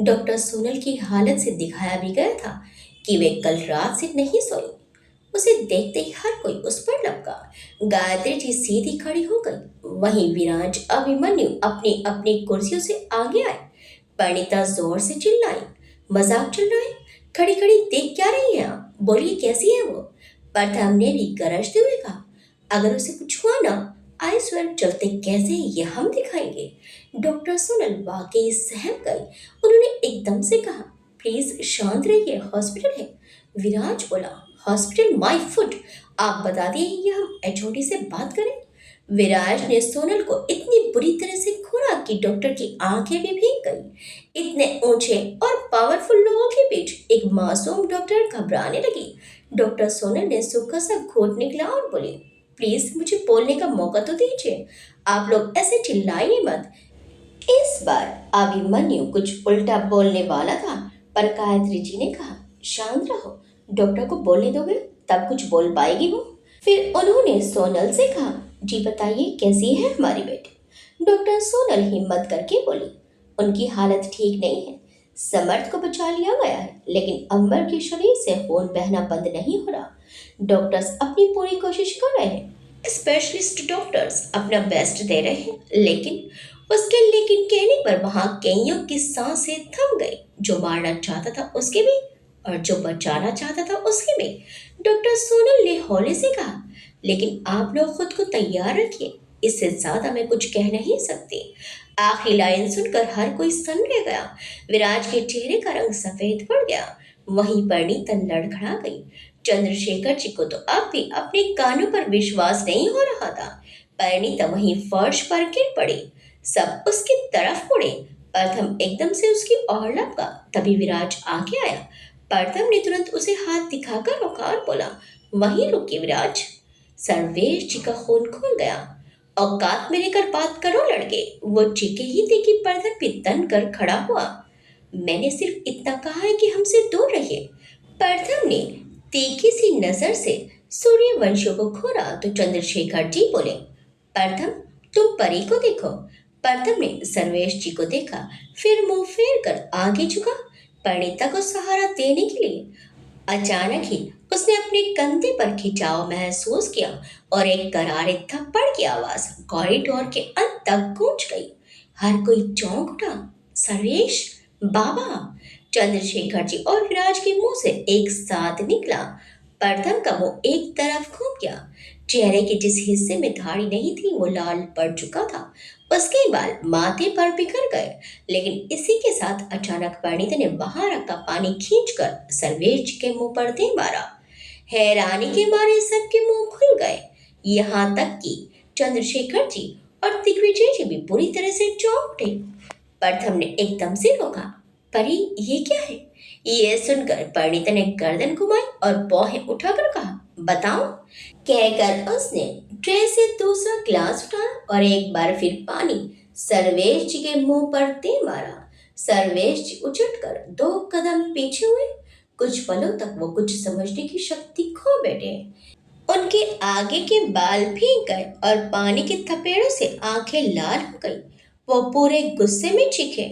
डॉक्टर सोनल की हालत से दिखाया भी गया था कि वे कल रात से नहीं सोई। उसे देखते ही हर कोई उस पर लपका। गायत्री जी सीधी खड़ी हो गई। वहीं विराज अभिमन्यु अपनी अपनी कुर्सियों से आगे आए। परिणीता जोर से चिल्लाई, मजाक चल रहा है? खड़ी खड़ी देख क्या रही है आप? बोलिए कैसी है वो? प्रथम ने भी गरजते हुए कहा, अगर उसे कुछ हुआ ना, आई स्वेर चलते कैसे ये हम दिखाएंगे। डॉक्टर सोनल वाकई सहम गई। उन्होंने एकदम से कहा, प्लीज शांत रहिए, हॉस्पिटल है। विराज बोला, हॉस्पिटल माय फुट, आप बता दिए ये हम एचओडी से बात करें। विराज ने सोनल को इतनी बुरी तरह से घूरा कि डॉक्टर की आंखें भी भीग गई। इतने ऊंचे और पावरफुल लोगों के बीच एक मासूम डॉक्टर घबराने लगी। डॉक्टर सोनल ने सूखा सा घूंट निकला और बोली, प्लीज मुझे बोलने का मौका तो दीजिए, आप लोग ऐसे चिल्लाइए मत। इस बार अभिमन्यु कुछ उल्टा बोलने वाला था, पर गायत्री जी ने कहा, शांत रहो, डॉक्टर को बोलने दोगे तब कुछ बोल पाएगी वो। फिर उन्होंने सोनल से कहा, जी बताइए कैसी है हमारी बेटी। डॉक्टर सोनल हिम्मत करके बोली, उनकी हालत ठीक नहीं है, समर्थ को बचा लिया गया है, लेकिन अंबर के शरीर से खून बहना बंद नहीं हो रहा। डॉक्टर्स अपनी पूरी कोशिश कर रहे हैं, स्पेशलिस्ट डॉक्टर्स अपना बेस्ट दे रहे हैं, लेकिन कहने पर वहां कईयों की सांसें थम गई। जो मारना चाहता था उसके भी, और जो बचाना चाहता था उसके भी। डॉक्टर सोनल ने हौले से कहा, लेकिन आप लोग खुद को तैयार रखिए, इससे ज्यादा मैं कुछ कह नहीं सकती। आखिरी लाइन सुनकर हर कोई सन रह गया। विराज के चेहरे का रंग सफेद पड़ गया। वहीं परिणीता लड़खड़ा गई। चंद्रशेखर जी को तो अब भी अपने कानों पर विश्वास नहीं हो रहा था। परिणीता वहीं फर्श पर गिर पड़ी। सब उसकी तरफ मुड़े। प्रथम एकदम से उसकी ओर लपका। तभी विराज आगे आया। प्रथम ने तुरंत उसे हाथ दिखाकर रोका और बोला, वहीं रुकिए विराज, सर्वेश जी का खून खुल गया। औकात में लेकर बात करो लड़के। वो चीखे ही थे कि प्रथम भी तन कर खड़ा हुआ। मैंने सिर्फ इतना कहा है कि हमसे दूर रहिए। प्रथम ने तीखी सी नजर से सूर्यवंशियों को घूरा तो चंद्रशेखर जी बोले, प्रथम तुम परी को देखो। प्रथम ने सर्वेश जी को देखा, फिर मुंह फेर कर आगे झुका, परिणीता को सहारा देने के लिए। अचानक ही उसने अपने कंधे पर खिंचाव महसूस किया और एक करारे थप्पड़ की आवाज कॉरिडोर के अंत तक गूंज गई। हर कोई चौंक उठा। सर्वेश, बाबा। चंद्रशेखर जी और विराज के मुंह से एक साथ निकला। प्रथम का मुंह एक तरफ घूम गया। चेहरे के जिस हिस्से में दाढ़ी नहीं थी वो लाल पड़ चुका था। उसके बाल माथे पर बिखर गए। लेकिन इसी के साथ अचानक पंडित ने वहां रखा पानी खींचकर सर्वेश जी के मुंह पर दे मारा। हैरानी के मारे सबके मुंह खुल गए, यहाँ तक कि चंद्रशेखर जी और दिग्विजय जी भी पूरी तरह से चौंक उठे। प्रथम ने एकदम से रोका, परी ये क्या है? ये सुनकर परिणीता ने गर्दन घुमाई और बाहें उठाकर कहा, बताओ। कहकर उसने ट्रे से दूसरा ग्लास उठाया और एक बार फिर पानी सर्वेश जी के मुंह पर दे मारा। सर्वेश जी उछटकर 2 कदम पीछे हुए। कुछ पलों तक वो कुछ समझने की शक्ति खो बैठे। उनके आगे के बाल भीग गए और पानी के थपेड़ों से आंखें लाल हो गई। वो पूरे गुस्से में चीखे,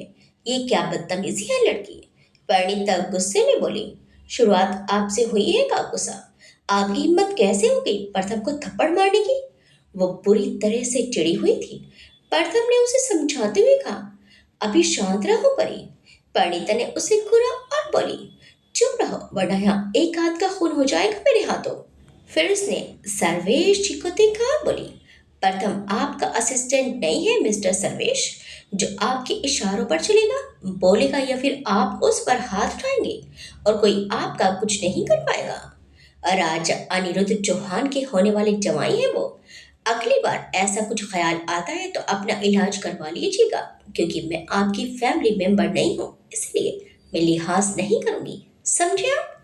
ये क्या बदतमीजी है लड़की। परिणीता गुस्से में बोली, शुरुआत आपसे हुई है काकुसा, आपकी हिम्मत कैसे हो गई प्रथम को थप्पड़ मारने की। वो पूरी तरह से चिड़ी हुई थी। प्रथम ने उसे समझाते हुए कहा, अभी शांत रहो परी। परिणीता ने उसे घूरा और बोली, चुप रहो वरना यहाँ एक हाथ का खून हो जाएगा मेरे हाथों। फिर उसने सर्वेश जी को देखा और बोली, प्रथम आपका असिस्टेंट नहीं है मिस्टर सर्वेश, जो आपके इशारों पर चलेगा, बोलेगा या फिर आप उस पर हाथ उठाएंगे और कोई आपका कुछ नहीं कर पाएगा। राजा अनिरुद्ध चौहान के होने वाले जवाई है वो। अगली बार ऐसा कुछ ख्याल आता है तो अपना इलाज करवा लीजिएगा, क्योंकि मैं आपकी फैमिली मेंबर नहीं हूँ, इसलिए मैं लिहाज नहीं करूंगी, समझे आप।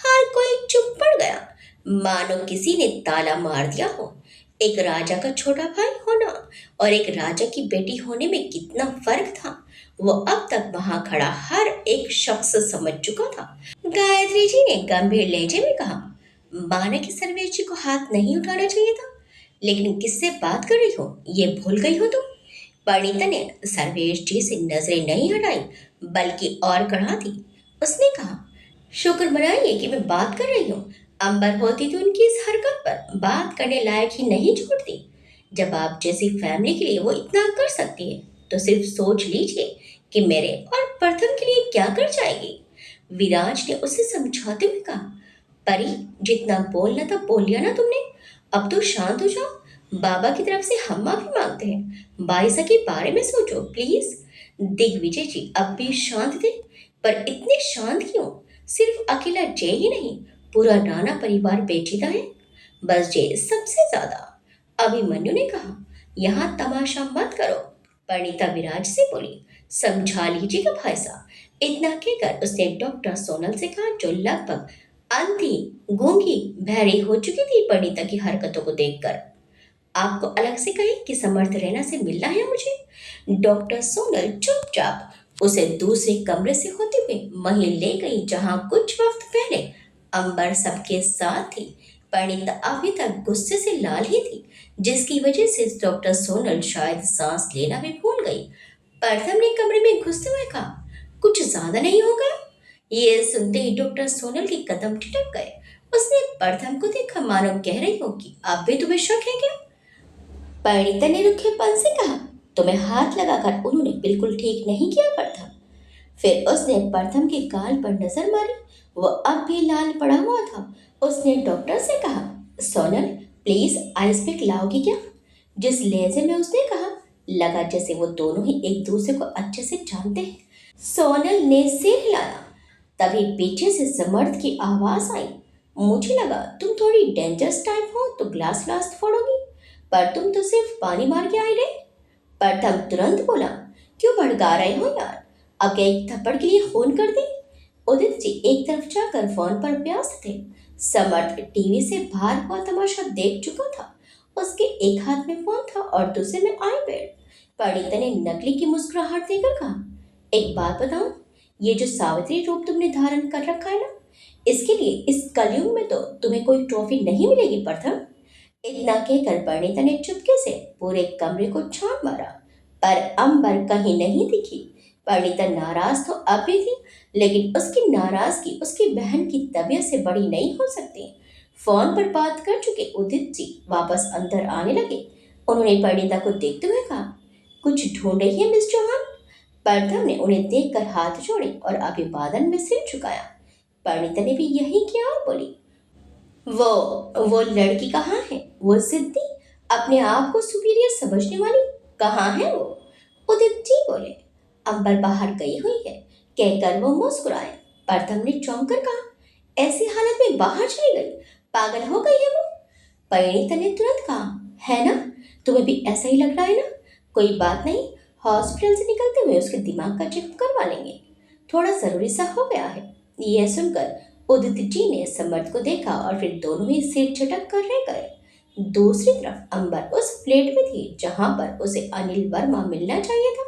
हर कोई चुप पड़ गया, मानो किसी ने ताला मार दिया हो। एक राजा का छोटा भाई होना और एक राजा की बेटी होने में कितना फर्क था, वो अब तक वहां खड़ा हर एक शख्स समझ चुका था। गायत्री जी ने गंभीर लहजे में कहा, माना कि सर्वेश जी को हाथ नहीं उठाना चाहिए था, लेकिन किससे बात कर रही हो ये भूल गई हो तुम। परिणीता ने सर्वेश जी से नजरें नहीं हटाई, बल्कि और कड़ा दी। उसने कहा, शुक्र मनाइए कि मैं बात कर रही हूँ। अंबर होती तो उनकी इस हरकत पर बात करने लायक ही नहीं छोड़ती। जब आप जैसी फैमिली के लिए वो इतना कर सकती है, तो सिर्फ सोच लीजिए कि मेरे और प्रथम के लिए क्या कर जाएगी। विराज ने उसे समझाते हुए कहा, परी, जितना बोलना था बोल लिया ना तुमने, अब तो शांत हो जाओ। बाबा की तरफ से हम माफी मांगते हैं, बाईसा के बारे में सोचो प्लीज। दिग्विजय जी अब भी शांत थे, पर इतने शांत क्यों? सिर्फ अकेला जय ही नहीं, पूरा नाना परिवार पेचीदा है। बस जय सबसे ज्यादा। अभिमन्यु ने कहा, यहाँ तमाशा मत करो। परिणीता विराज से बोली, समझा लीजिएगा भाई साहब। इतना कहकर उसने डॉक्टर सोनल से कहा, जो लगभग अंधी, गूंगी, बहरी हो चुकी थी परिणीता की हरकतों को देखकर। आपको अलग से कहे कि समर्थ रैना से मिलना है मुझे। डॉक्टर सोनल चुपचाप उसे दूसरे कमरे से होते हुए वहीं ले गई जहां कुछ वक्त पहले अंबर सबके साथ थी। परिणीता अभी तक गुस्से से लाल ही थी, जिसकी वजह से डॉक्टर सोनल शायद सांस लेना भी भूल गई। प्रथम ने कमरे में घुसते हुए कहा, कुछ ज्यादा नहीं हो गया? ये सुनते ही डॉक्टर सोनल के कदम ठिठक गए। उसने प्रथम को देखा, मानो कह रही हो कि अब भी तुम्हें शक है क्या। परिणीता ने रुखेपन से कहा, तुम्हें हाथ लगाकर उन्होंने बिल्कुल ठीक नहीं किया प्रथम। फिर उसने प्रथम के गाल पर नजर मारी, वो अब भी लाल पड़ा हुआ था। उसने डॉक्टर से कहा, सोनल प्लीज आइस पिक लाओगी क्या। जिस लहजे में उसने कहा, लगा जैसे वो दोनों ही एक दूसरे को अच्छे से जानते हैं। सोनल ने सिर हिलाया। तभी पीछे से समर्थ की आवाज आई, मुझे लगा तुम थोड़ी डेंजरस टाइप हो तो ग्लास ग्लास फोड़ोगी, पर तुम तो सिर्फ पानी मार के आई रहे। प्रथम तुरंत बोला, क्यों भड़का रहे हो यार, अब क्या एक थप्पड़ के लिए फोन कर दे। उदित जी एक तरफ जाकर फोन पर व्यस्त थे। समर्थ टीवी से बाहर हुआ तमाशा देख चुका था। उसके एक हाथ में फोन था और दूसरे में आईपैड। परिणीता ने नकली की मुस्कुराहट देकर कहा, एक बात बताऊं, ये जो सावित्री रूप तुमने धारण कर रखा है ना, इसके लिए इस कलयुग में तो तुम्हें कोई ट्रॉफी नहीं मिलेगी प्रथम। इतना कहकर परिणीता ने चुपके से पूरे कमरे को छान मारा, पर अंबर कहीं नहीं दिखी। परिणीता नाराज तो अब भी थी, लेकिन उसकी नाराजगी उसकी बहन की तबीयत से बड़ी नहीं हो सकती। फोन पर बात कर चुके उदित जी वापस अंदर आने लगे। उन्होंने परिणीता को देखते हुए कहा, कुछ ढूंढ रही है मिस चौहान। प्रथम ने उन्हें देखकर हाथ जोड़े और अभिवादन में सिर झुकाया। परिणीता ने भी यही किया और बोली, वो लड़की कहाँ है, वो जिद्दी, अपने आप को सुपीरियर समझने वाली, कहाँ है वो। उदित जी बोले, अंबर बाहर गई हुई है, कहकर वो मुस्कुराए। प्रथम ने चौंक कर कहा, ऐसी हालत में बाहर चली गई, पागल हो गई है वो। परिणीता ने तुरंत कहा, है ना, तुम्हें भी ऐसा ही लग रहा है ना। कोई बात नहीं, हॉस्पिटल से निकलते हुए उसके दिमाग का चेकअप करवा लेंगे, थोड़ा जरूरी सा हो गया है। यह सुनकर उदित जी ने समर्थ को देखा और फिर दोनों ही सिर झटक कर रह गए। दूसरी तरफ अंबर उस फ्लैट में थी जहां पर उसे अनिल वर्मा मिलना चाहिए था,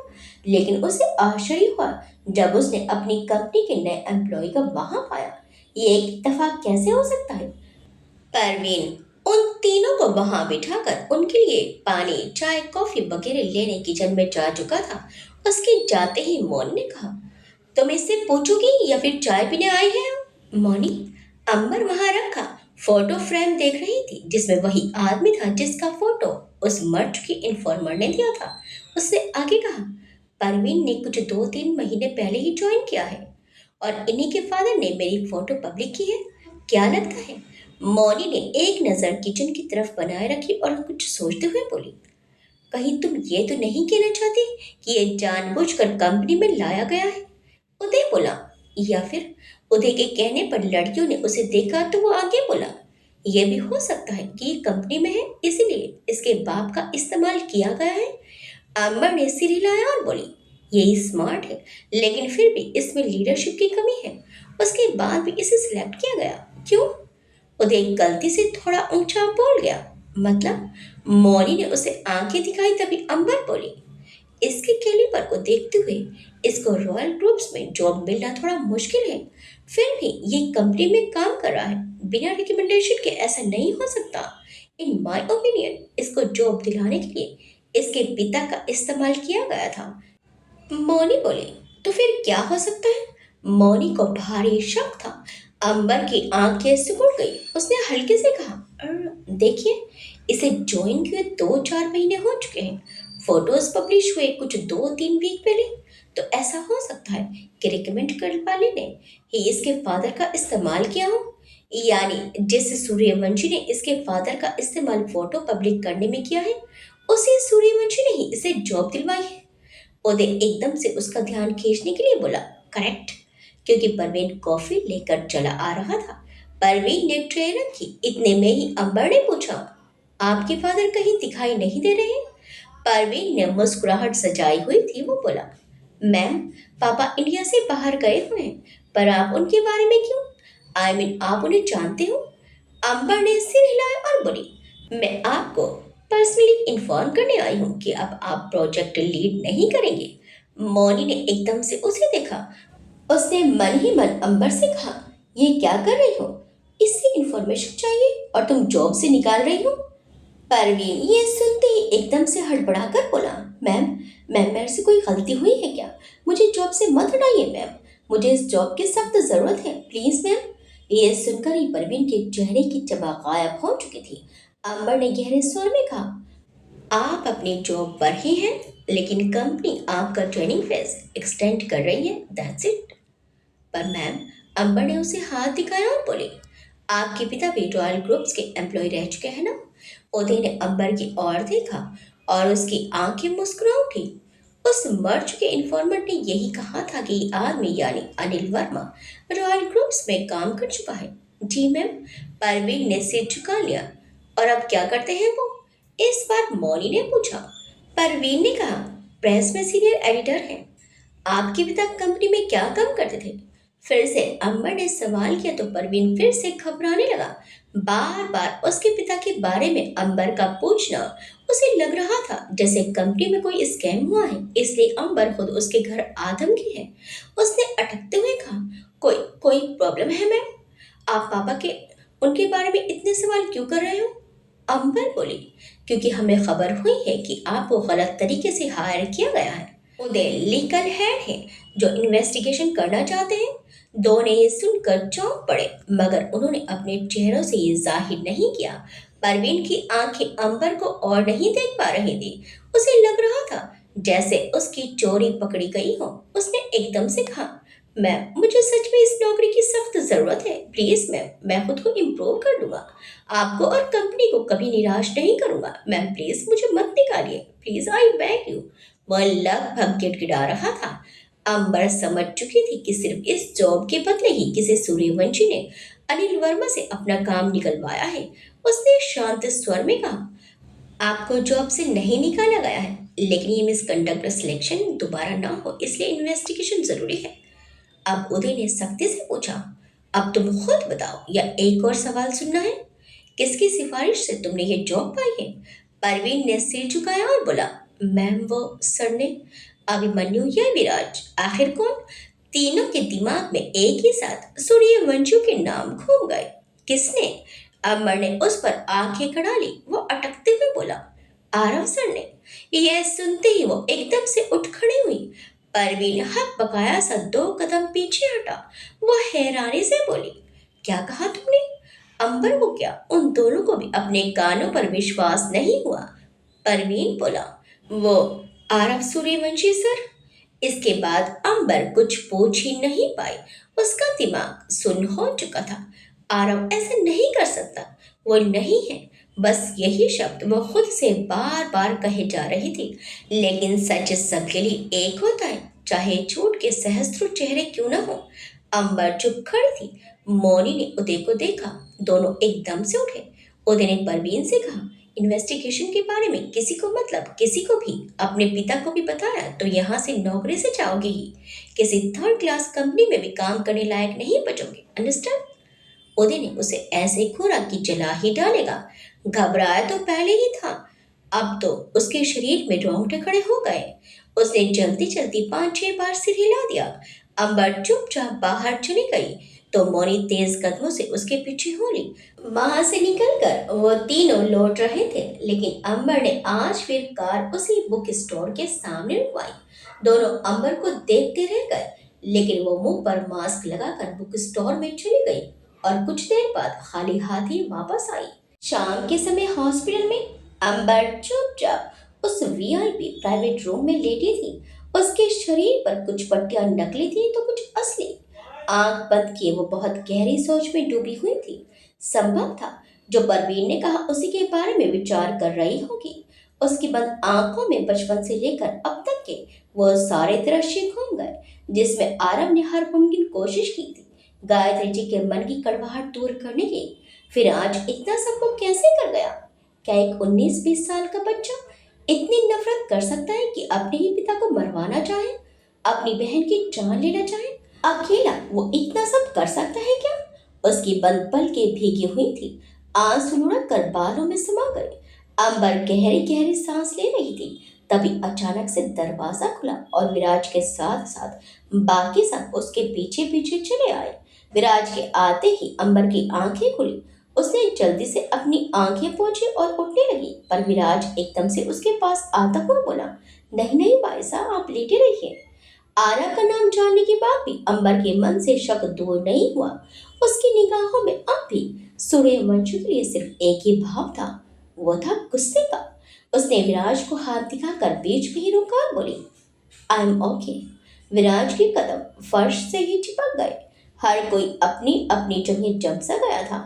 लेकिन उसे आश्चर्य हुआ जब उसने अपनी कंपनी के नए एम्प्लॉय को वहां पाया। ये एक इत्तेफाक कैसे हो सकता है। परवीन उन तीनों को वहां बिठाकर उनके लिए पानी, चाय, कॉफी वगैरह लेने किचन में जा चुका था। उसके जाते ही मोन ने कहा, तुम इससे पूछोगी या फिर चाय पीने आए हैं हम? मौनी, अंबर वहां रखा फोटो फ्रेम देख रही थी, जिसमें वही आदमी था जिसका फोटो उस मर चुकी इन्फॉर्मर ने दिया था। उसने आगे कहा, परवीन ने कुछ 2-3 महीने पहले ही ज्वाइन किया है और इन्हीं के फादर ने मेरी फोटो पब्लिक की है। क्या लगता है। मौनी ने एक नज़र किचन की तरफ बनाए रखी और कुछ सोचते हुए बोली, कहीं तुम ये तो नहीं कहना चाहती कि ये जानबूझकर कंपनी में लाया गया है। उदय बोला, या फिर उदय के कहने पर लड़कियों ने उसे देखा तो वो आगे बोला, यह भी हो सकता है कि ये कंपनी में है, इसीलिए इसके बाप का इस्तेमाल किया गया है। अंबर ने सिर हिलाया और बोली, यही स्मार्ट है, लेकिन फिर भी इसमें लीडरशिप की कमी है। उसके बाद भी इसे सिलेक्ट किया गया क्यों। उदय गलती से थोड़ा ऊंचा बोल गया, मतलब? मौनी ने उसे आंखें दिखाई तभी अंबर बोली, इसके कैलिबर को देखते हुए इसको रॉयल ग्रुप्स में जॉब मिलना थोड़ा मुश्किल है। फिर भी ये कंपनी में काम कर रहा है, बिना रिकमेंडेशन के ऐसा नहीं हो सकता। इन माय ओपिनियन इसको जॉब दिलाने के लिए इसके पिता का इस्तेमाल किया गया था। मौनी बोली, तो फिर क्या हो सकता है? मौनी को भारी शक था। अंबर की आंखें सिकुड़ गई। उसने हल्के से कहा, देखिए, इसे ज्वाइन किए 2-4 महीने हो चुके हैं। फोटोज पब्लिश हुए कुछ 2-3 वीक पहले। तो ऐसा हो सकता है कि रिकमेंड करने वाले ने ही इसके फादर का इस्तेमाल किया हो। यानी जिस सूर्यवंशी ने इसके फादर का इस्तेमाल फोटो पब्लिक करने में किया है, उसी सूर्यवंशी ने ही इसे जॉब दिलवाई है। उदय एकदम से उसका ध्यान खींचने के लिए बोला, करेक्ट। क्योंकि परवीन कॉफी लेकर चला आ रहा था। परवीन ने ट्रे रखी। इतने में ही अंबर ने पूछा, आपके फादर कहीं दिखाई नहीं दे रहे? परवीन ने मुस्कुराहट सजाई हुई थी। वो बोला, मैम, पापा इंडिया से बाहर गए हुए हैं। पर आप उनके बारे में क्यों? आप उन्हें जानते हो? अंबर ने सिर हिलाया और बोली, मैं आपको पर्सनली इन्फॉर्म करने आई हूँ कि अब आप प्रोजेक्ट लीड नहीं करेंगे। मौनी ने एकदम से उसे देखा। उसने मन ही मन अंबर से कहा, ये क्या कर रही हो? इससे इन्फॉर्मेशन चाहिए और तुम जॉब से निकाल रही हो? परवीन ये सुनते ही एकदम से हड़बड़ाकर बोला, मैम, मैम, मेरे से कोई गलती हुई है क्या? मुझे जॉब से मत हटाइए मैम। मुझे इस जॉब की सख्त जरूरत है, प्लीज मैम। ये सुनकर ही परवीन के चेहरे की चमक गायब हो चुकी थी। अंबर ने गहरे स्वर में कहा, आप अपनी जॉब पर ही हैं, लेकिन कंपनी आपका ट्रेनिंग फेज एक्सटेंड कर रही है, दैट्स इट। पर मैम, अंबर ने उसे हाथ दिखाया और बोली, आपके पिता भी रॉयल ग्रुप्स के एम्प्लॉय रह चुके हैं ना? उदय ने अंबर की ओर देखा और उसकी आंखें मुस्कुरा उठी। उस मर चुके इन्फॉर्मर ने यही कहा था कि ये आदमी यानी अनिल वर्मा रॉयल ग्रुप्स में काम कर चुका है। जी मैम। परवीन ने सिर झुका लिया। और अब क्या करते हैं वो? इस बार मौनी ने पूछा। परवीन ने कहा, प्रेस में सीनियर एडिटर हैं। आपके पिता कंपनी में क्या काम करते थे? फिर से अंबर ने सवाल किया तो परवीन फिर से घबराने लगा। बार बार उसके पिता के बारे में अंबर का पूछना उसे लग रहा था जैसे कंपनी में कोई स्कैम हुआ है, इसलिए अंबर खुद उसके घर आधमकी है। उसने अटकते हुए कहा, कोई कोई प्रॉब्लम है मैम? आप पापा के उनके बारे में इतने सवाल क्यों कर रहे हो? अंबर बोली, क्योंकि हमें खबर हुई है कि आपको गलत तरीके से हायर किया गया है। उदय लीगल हेड है जो इन्वेस्टिगेशन करना चाहते हैं। दोनों ये सुनकर चौंक पड़े, मगर उन्होंने अपने चेहरों से ये जाहिर नहीं किया। परवीन की आंखें अंबर को और नहीं देख पा रही थी। उसे लग रहा था जैसे उसकी चोरी पकड़ी गई हो। उसने एकदम से कहा, मैम, मुझे सच में इस नौकरी की सख्त जरूरत है, प्लीज मैम, मैं खुद को इम्प्रूव कर लूंगा। आपको और कंपनी को कभी निराश नहीं करूंगा। मैम, प्लीज मुझे मत निकालिए, प्लीज, आई बेग यू। वह लगभग गिड़गिड़ा रहा था। अंबर समझ चुकी थी कि सिर्फ इस जॉब के बदले ही किसी सूर्यवंशी ने अनिल वर्मा से अपना काम निकलवाया है। उसने शांत स्वर में कहा, आपको जॉब से नहीं निकाला गया है, लेकिन ये मिसकंडक्ट सिलेक्शन दोबारा ना हो इसलिए इन्वेस्टिगेशन जरूरी है। अब उदय ने सख्ती से पूछा, अब तुम खुद बताओ या एक और सवाल सुनना है? किसकी सिफारिश से तुमने ये जॉब पाई है? परवीन ने सिर झुकाया और बोला, मैम, वो सर ने। अभिमन्यु या विराज, आखिर कौन? तीनों के दिमाग में एक ही साथ सूर्यवंशु के नाम घूम गए। किसने? अमर ने उस पर आंखें खड़ा ली। वो अटकते हुए बोला, आरव सर ने। यह सुनते ही वो एकदम से उठ खड़ी हुई। परवीन हक बकाया सा 2 कदम पीछे हटा। वो हैरानी से बोली, क्या कहा तुमने? अंबर को क्या, उन दोनों को भी अपने कानों पर विश्वास नहीं हुआ। परवीन बोला, वो आरव सूर्यवंशी सर। इसके बाद अंबर कुछ पूछ ही नहीं पाई। उसका दिमाग सुन्न हो चुका था। आरव ऐसा नहीं कर सकता, वो नहीं है। बस यही शब्द वो खुद से बार बार कहे जा रही थी। लेकिन सच सबके लिए एक होता है, चाहे झूठ के सहस्त्रों चेहरे क्यों न हो। अंबर चुप खड़ी थी। मौनी ने उदय को देखा। दोनों एकदम से उठे। उदय ने परवीन से कहा, इन्वेस्टिगेशन के बारे में किसी को, मतलब किसी को भी, अपने पिता को भी बताया तो यहाँ से नौकरी से जाओगे ही। किसी थर्ड क्लास कंपनी में भी काम करने लायक नहीं बचोगे, अंडरस्टैंड? उदय ने उसे ऐसे घूरा कि जला ही डालेगा। घबराया तो पहले ही था, अब तो उसके शरीर में रोंगटे खड़े हो गए। उसने जल्दी जल्दी 5-6 बार सिर हिला दिया। अंबर चुपचाप बाहर चली गई तो मोनी तेज कदमों से उसके पीछे हो ली। वहां से निकलकर वो तीनों लौट रहे थे, लेकिन अंबर ने आज फिर कार उसी बुक स्टोर के सामने रुकवाई। दोनों अंबर को देखते रह गए, लेकिन वो मुंह पर मास्क लगाकर बुक स्टोर में चली गई और कुछ देर बाद खाली हाथ ही वापस आई। शाम के समय हॉस्पिटल में अंबर चुपचाप उस वीआईपी प्राइवेट रूम में लेटी थी। उसके शरीर पर कुछ पट्टियां नकली थी तो कुछ असली। आंख बंद किए वो बहुत गहरी सोच में डूबी हुई थी। संभव था जो परवीन ने कहा उसी के बारे में विचार कर रही होगी। उसकी बंद आंखों में बचपन से लेकर अब तक के वो सारे दृश्य घूम गए जिसमें आरव ने हर मुमकिन कोशिश की थी गायत्री जी के मन की कड़वाहट दूर करने की। फिर आज इतना सबको कैसे कर गया? क्या एक 19-20 साल का बच्चा इतनी नफरत कर सकता है कि अपने ही पिता को मरवाना चाहे, अपनी बहन की जान लेना चाहे? अकेला वो इतना सब कर सकता है क्या? उसकी बंद पलकें भीगी हुई थी, आंसू लुढ़क कर बालों में समा गए। अंबर गहरी गहरी सांस ले रही थी, तभी अचानक से दरवाजा खुला और विराज के साथ साथ बाकी सब उसके पीछे पीछे चले आए। विराज के आते ही अंबर की आंखें खुली। उसने जल्दी से अपनी आंखें पोंछी और उठने लगी, पर विराज एकदम से उसके पास आता हुआ बोला, नहीं नहीं भाई साहब, आप लेटे रहिए। आरा का नाम जानने के बाद भी अंबर के मन से शक दूर नहीं हुआ। उसकी निगाहों में अब भी सूर्यवंशी के लिए सिर्फ एक ही भाव था, वो था गुस्से का। उसने विराज को हाथ दिखाकर बीच में ही रुका और बोली, आई एम ओके। विराज के कदम फर्श से ही चिपक गए। हर कोई अपनी अपनी जगह जम सा गया था,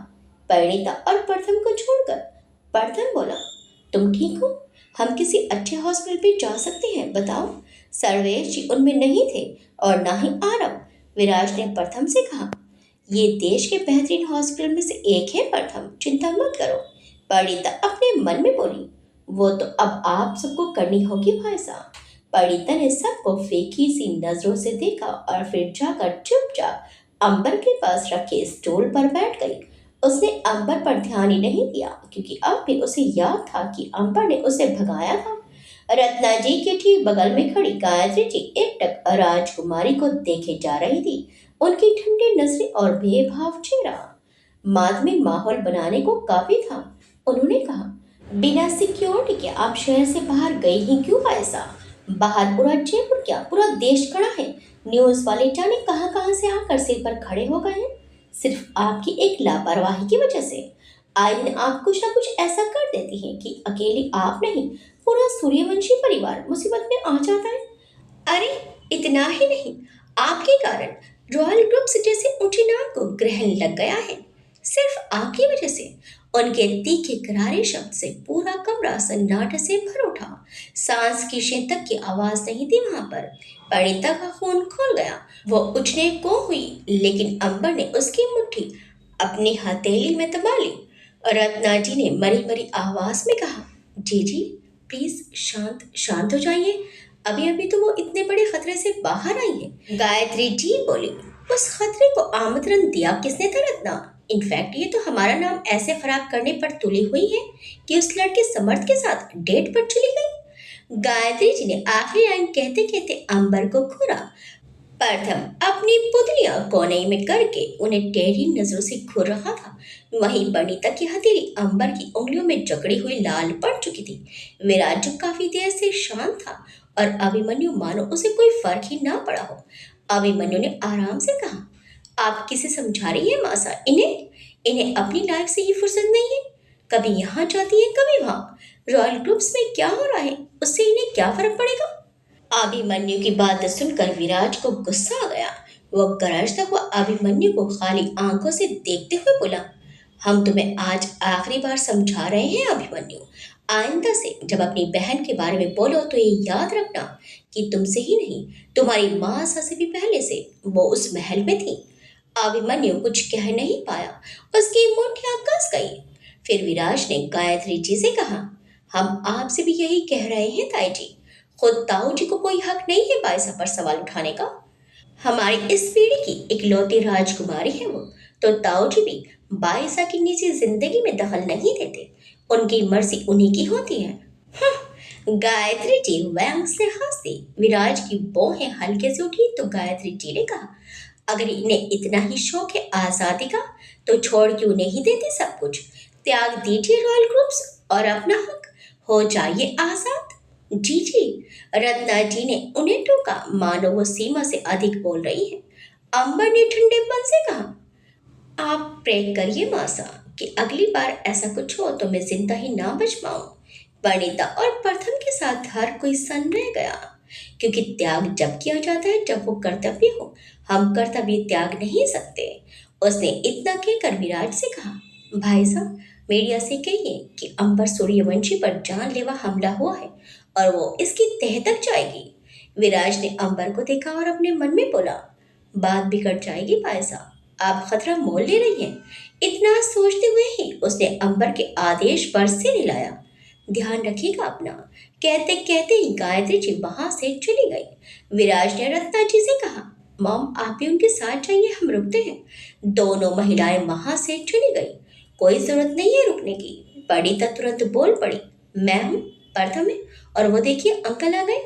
परिणीता और प्रथम को छोड़कर। प्रथम बोला, तुम ठीक हो? हम किसी अच्छे हॉस्पिटल पे जा सकते हैं, बताओ। सर्वेश जी उनमें नहीं थे और ना ही आरव। विराज ने प्रथम से कहा, ये देश के बेहतरीन हॉस्पिटल में से एक है प्रथम, चिंता मत करो। परिणीता अपने मन में बोली, वो तो अब आप सबको करनी होगी भाई साहब। परिणीता ने सबको फेंकी सी नजरों से देखा और फिर जाकर चुपचाप अंबर के पास रखे स्टूल पर बैठ गई। उसने अंबर पर ध्यान ही नहीं दिया क्योंकि अब भी उसे याद था कि अंबर ने उसे भगाया था। रत्ना जी के ठीक बगल में खड़ी गायत्री जी एकटक राजकुमारी को देखे जा रही थी। उनकी ठंडी नजरें और बेभाव चेहरा माधवी माहौल बनाने को काफी था। उन्होंने कहा, बिना सिक्योरिटी के आप शहर से बाहर गई ही क्यों ऐसा? बाहर पूरा जयपुर क्या पूरा देश खड़ा है। न्यूज वाले जाने कहां कहां से आकर सिर पर खड़े हो गए हैं, सिर्फ आपकी एक लापरवाही की वजह से। आए दिन आप कुछ ना कुछ ऐसा कर देती हैं कि अकेली आप नहीं, पूरा सूर्यवंशी परिवार मुसीबत में आ जाता है। अरे इतना ही नहीं, आपके कारण रॉयल ग्रुप्स जैसे ऊंचे नाम को ग्रहण लग गया है। सिर्फ आपकी वजह से। उनके तीखे करारे शब्द से पूरा कमरा सन्नाटे से भर उठा। सांस की शें तक की आवाज नहीं थी वहां पर। परिणीता का खून खोल गया। वो उठने को हुई, लेकिन अंबर ने उसकी मुट्ठी अपनी हथेली में दबा ली। रत्ना जी ने मरी मरी आवाज में कहा, जी जी प्लीज शांत शांत हो जाइए, अभी अभी तो वो इतने बड़े खतरे से बाहर आई है। गायत्री जी बोली, उस खतरे को आमंत्रण दिया किसने था रत्ना? इनफैक्ट ये तो हमारा नाम ऐसे खराब करने पर तुली हुई है कि उस लड़के समर्थ के साथ डेट पर चली गई। गायत्री जी ने आखिरी लाइन कहते कहते अंबर को घूरा। प्रथम अपनी पुतलियां कोने में करके उन्हें टेढ़ी नजरों से घूर रहा था। वहीं बनीता की हथेली अंबर की उंगलियों में जकड़ी हुई लाल पड़ चुकी थी। विराज जो काफी देर से शांत था और अभिमन्यु मानो उसे कोई फर्क ही ना पड़ा हो। अभिमन्यु ने आराम से कहा, आप किसे समझा रही है मासा? इन्हें इन्हें अपनी लाइफ से ही फुर्सत नहीं है, कभी यहाँ जाती है कभी वहाँ। रॉयल ग्रुप्स में क्या हो रहा है उससे इन्हें क्या फर्क पड़ेगा? अभिमन्यु की बात सुनकर विराज को गुस्सा आ गया। वो गरजता हुआ अभिमन्यु को खाली आंखों से देखते हुए बोला, हम तुम्हें आज आखिरी बार समझा रहे हैं अभिमन्यु, आइंदा से जब अपनी बहन के बारे में बोलो तो ये याद रखना कि तुमसे ही नहीं, तुम्हारी माँ से भी पहले से वो उस महल में थी। अभिमन्यु कुछ कह नहीं पाया, उसकी मुठ्ठियां कस गई। फिर विराज ने गायत्री जी से कहा, हम आपसे भी यही कह रहे हैं ताई जी, खुद ताऊ जी को कोई हक नहीं है बायसा पर सवाल उठाने का। हमारी इस पीढ़ी की इकलौती राजकुमारी है वो, तो ताऊ जी भी बायसा की निजी जिंदगी में दखल नहीं देते। उनकी मर्जी उन्हीं की होती है। गायत्री जी व्यंग से हंसी। विराज की बाहें हल्के से उठी तो गायत्री जी ने कहा, अगर इन्हें इतना ही शौक है आजादी का तो छोड़ क्यों नहीं देती सब कुछ। त्याग दीजिए रॉयल ग्रुप्स और अपना हक, हो जाइए आजाद। जी जी, रत्ना जी ने उन्हें टोका, मानो वो सीमा से अधिक बोल रही है। अंबर ने ठंडेपन से कहा, आप प्रे करिए मासा कि अगली बार ऐसा कुछ हो तो मैं जिंदा ही ना बच पाऊं। वनिता और प्रथम के साथ हर कोई सन्न रह गया, क्योंकि त्याग जब किया जाता है जब वो कर्तव्य हो। हम कर्तव्य त्याग नहीं सकते। उसने इतना कहकर विराज से कहा, भाई साहब, मीडिया से कहिए कि अंबर सूर्यवंशी पर जानलेवा हमला हुआ है और वो इसकी तह तक जाएगी। विराज ने अंबर को देखा और अपने मन में बोला, बात बिगड़ जाएगी भाई साहब, आप खतरा मोल ले रही हैं। इतना सोचते हुए ही उसने अंबर के आदेश पर से हिलाया, ध्यान रखिएगा अपना। कहते कहते ही गायत्री जी वहां से चली गई। विराज ने रत्ना जी से कहा, मॉम आप भी उनके साथ जाइए, हम रुकते हैं। दोनों महिलाएं वहां से चली गई। कोई जरूरत नहीं है रुकने की। पंडिता तुरंत बोल पड़ी, मैं हूँ, प्रथम है, और वो देखिए अंकल आ गए।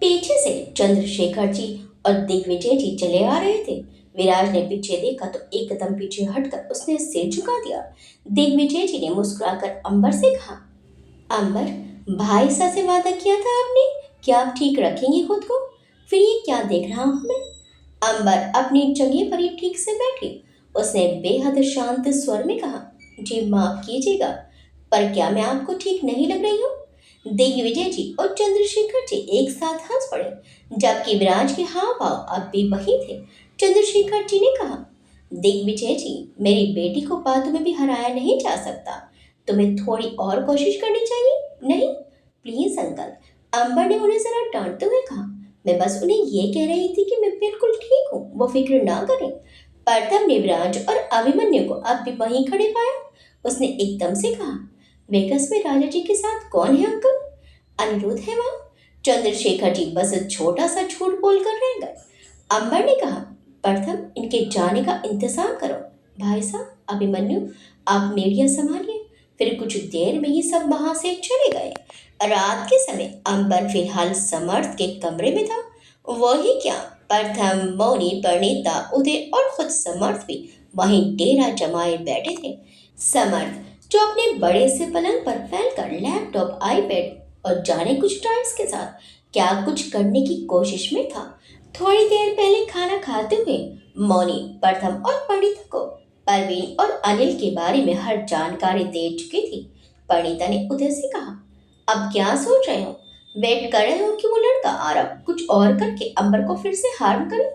पीछे से चंद्रशेखर जी और दिग्विजय जी चले आ रहे थे। विराज ने पीछे देखा तो एक कदम पीछे हटकर उसने सिर झुका दिया। दिग्विजय जी ने मुस्कुराकर अंबर से कहा, अंबर, भाई सा से वादा किया था आपने कि आप ठीक रखेंगे खुद को, फिर ये क्या देख रहा हूं मैं। अंबर अपनी जगह पर ही ठीक से बैठी। उसने बेहद शांत स्वर में कहा, जी माफ कीजिएगा, पर क्या मैं आपको ठीक नहीं लग रही हूँ। दिग्विजय जी और चंद्रशेखर जी एक साथ हंस पड़े, जबकि विराज के हाव भाव अब भी वही थे। चंद्रशेखर जी ने कहा, दिग्विजय जी, मेरी बेटी को बातों में भी हराया नहीं जा सकता, तुम्हें थोड़ी और कोशिश करनी चाहिए। नहीं, प्लीज अंकल, अंबर ने उन्हें जरा डांटते हुए कहा, मैं बस उन्हें ये कह रही थी कि मैं बिल्कुल ठीक हूँ, वो फिक्र ना करें। प्रताप ने विराज और अभिमन्यु को अब भी वहीं खड़े पाया। उसने एकदम से कहा, वेगस में राजा जी के साथ कौन है अंकल। अनिरुद्ध है वहां। चंद्रशेखर जी बस छोटा सा झूठ बोलकर रह गए। अंबर ने कहा, प्रथम इनके जाने का इंतजाम करो। भाई साहब, अभिमन्यु, आप मीडिया संभालिए। फिर कुछ देर में ही सब वहां से चले गए। रात के समय अंबर फिलहाल समर्थ के कमरे में था। वही क्या, प्रथम, मौनी, परिणीता, उदय और खुद समर्थ भी वहीं डेरा जमाए बैठे थे। समर्थ जो अपने बड़े से पलंग पर फैलकर लैपटॉप, आईपैड और जाने कुछ टाइल्स के साथ क्या कुछ करने की कोशिश में था। थोड़ी देर पहले खाना खाते हुए मौनी प्रथम और पंडित को परवीन और अनिल के बारे में हर जानकारी दे चुकी थी। पंडिता ने उदय से कहा, अब क्या सोच रहे हो, वेट कर रहे हो कि वो लड़का आरव कुछ और करके अंबर को फिर से हार्म करे।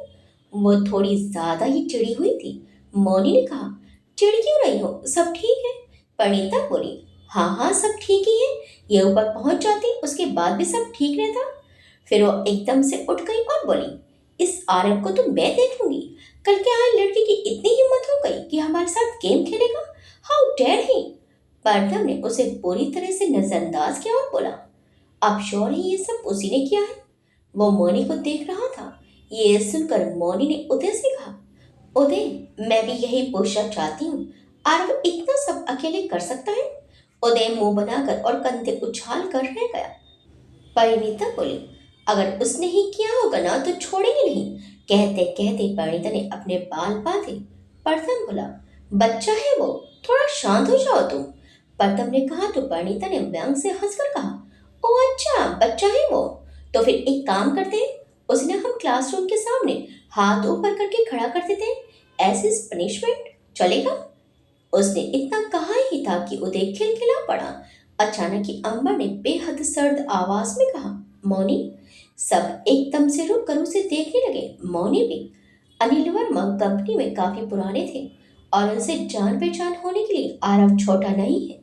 वो थोड़ी ज्यादा ही चिड़ी हुई थी। मौनी ने कहा, चिढ़ क्यों रही हो, सब ठीक है। पंडिता बोली, हाँ हाँ सब ठीक ही है, ये ऊपर पहुंच जाती उसके बाद भी सब ठीक रहता। फिर वो एकदम से उठ गई और बोली, इस आरव को तो मैं देखूंगी। कल के आए लड़के की इतनी हिम्मत हो गई कि हमारे साथ गेम खेलेगा। How dare he. प्रथम ने उसे पूरी तरह से नजरअंदाज किया और बोला, आप श्योर है ये सब उसी ने किया है। वो मौनी को देख रहा था। ये सुनकर मौनी ने उदय से कहा, उदय, मैं भी यही पूछना चाहती हूँ, आरव इतना सब अकेले कर सकता है। उदय मुंह बनाकर और कंधे उछाल कर रह गया। परिणीता बोली, अगर उसने ही किया होगा ना तो छोड़ेंगे नहीं। कहते कहते परिणीता ने अपने बाल बांधे। प्रथम बोला, बच्चा है वो, थोड़ा शांत हो जाओ तुम। प्रथम ने कहा तो परिणीता ने व्यंग से हंसकर कहा, ओ अच्छा, बच्चा है वो, तो फिर एक काम करते हैं, उसने हम क्लासरूम के सामने हाथ ऊपर करके खड़ा कर देते हैं, ऐसी पनिशमेंट चलेगा। उसने इतना कहा ही था कि उदय खिलखिला पड़ा। अचानक ही अंबर ने बेहद सर्द आवाज में कहा, मौनी। सब एकदम से रुक कर उसे देखने लगे। मौनी भी। अनिल वर्मा कंपनी में काफी पुराने थे और उनसे जान पहचान होने के लिए आरव छोटा नहीं है।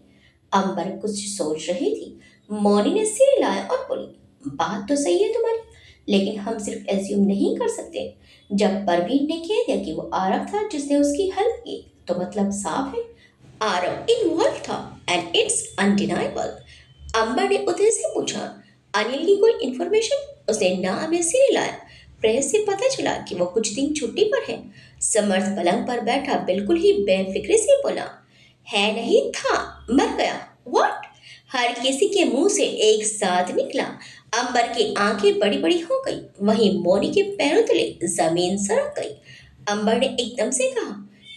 अंबर कुछ सोच रही थी। मौनी ने सिर हिलाया और बोली, बात तो सही है तुम्हारी, लेकिन हम सिर्फ एज्यूम नहीं कर सकते। जब परवीन ने कह दिया कि वो आरव था जिसने उसकी हेल्प की, तो मतलब साफ है आरव इन्वॉल्व था, एंड इट्स अनडिनाइबल। अंबर ने उदय से पूछा, अनिल की कोई इंफॉर्मेशन। उसने नाम में सिर हिलाया। प्रेस से पता चला कि वो कुछ दिन छुट्टी पर है। समर्थ पलंग पर बैठा बिल्कुल ही बेफिक्रे से बोला, है नहीं था, मर गया, व्हाट? हर किसी के मुंह से एक साथ निकला। अंबर की आंखें बड़ी बड़ी हो गई, वहीं मोनी के पैरों तले जमीन सरक गई। अंबर ने एकदम से कहा,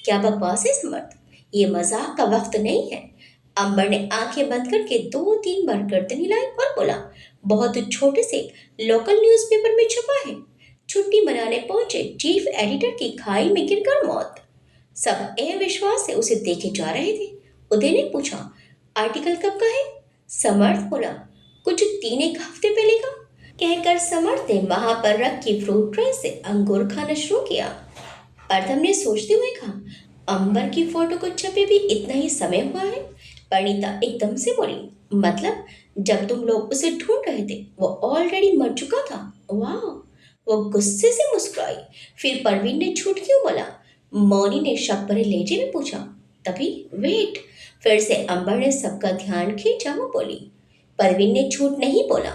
क्या बकवास है समर्थ, ये मजाक का वक्त नहीं है। अंबर ने आंखें बंद करके दो तीन बार गर्दन हिलाई और बोला, बहुत छोटे से लोकल न्यूज़पेपर में छपा है, छुट्टी मनाने पहुंचे चीफ एडिटर की खाई में गिरकर मौत। सब अविश्वास से उसे देखे जा रहे थे। उदय ने पूछा, आर्टिकल कब का है? समर्थ बोला, कुछ 3 एक हफ्ते पहले का। कहकर समर्थ ने वहां पर रखी फ्रूट ट्रे से अंगूर खाना शुरू किया। प्रथम ने सोचते हुए कहा, अंबर की फोटो को छपे भी इतना ही समय हुआ है? परिणीता एकदम से बोली, मतलब जब तुम लोग उसे ढूंढ रहे थे वो ऑलरेडी मर चुका था। वाह! वो गुस्से से मुस्कुराई। फिर परवीन ने झूठ क्यों बोला? मौनी ने शक भरे लहजे में पूछा। तभी वेट, फिर से अंबर ने सबका ध्यान खींचा। वो बोली, परवीन ने झूठ नहीं बोला।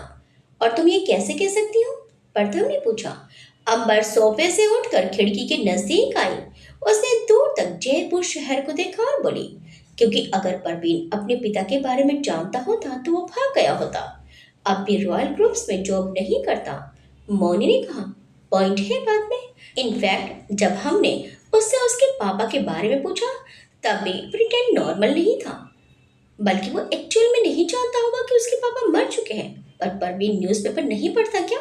और तुम ये कैसे कह सकती हो? प्रथम ने पूछा। अंबर सोफे से उठकर खिड़की के नजदीक आई। उसने दूर तक जयपुर शहर को देखा और बोली, क्योंकि अगर परवीन अपने पिता के बारे में जानता होता तो वो भाग गया होता। अब भी रॉयल ग्रुप्स में जॉब नहीं करता। मौनी ने कहा, पॉइंट है बात में। इनफैक्ट जब हमने उससे उसके पापा के बारे में पूछा तब भी प्रिटेंड नॉर्मल नहीं था, बल्कि वो एक्चुअल में नहीं जानता होगा कि उसके पापा मर चुके हैं। पर परवीन न्यूज़पेपर नहीं पढ़ता क्या?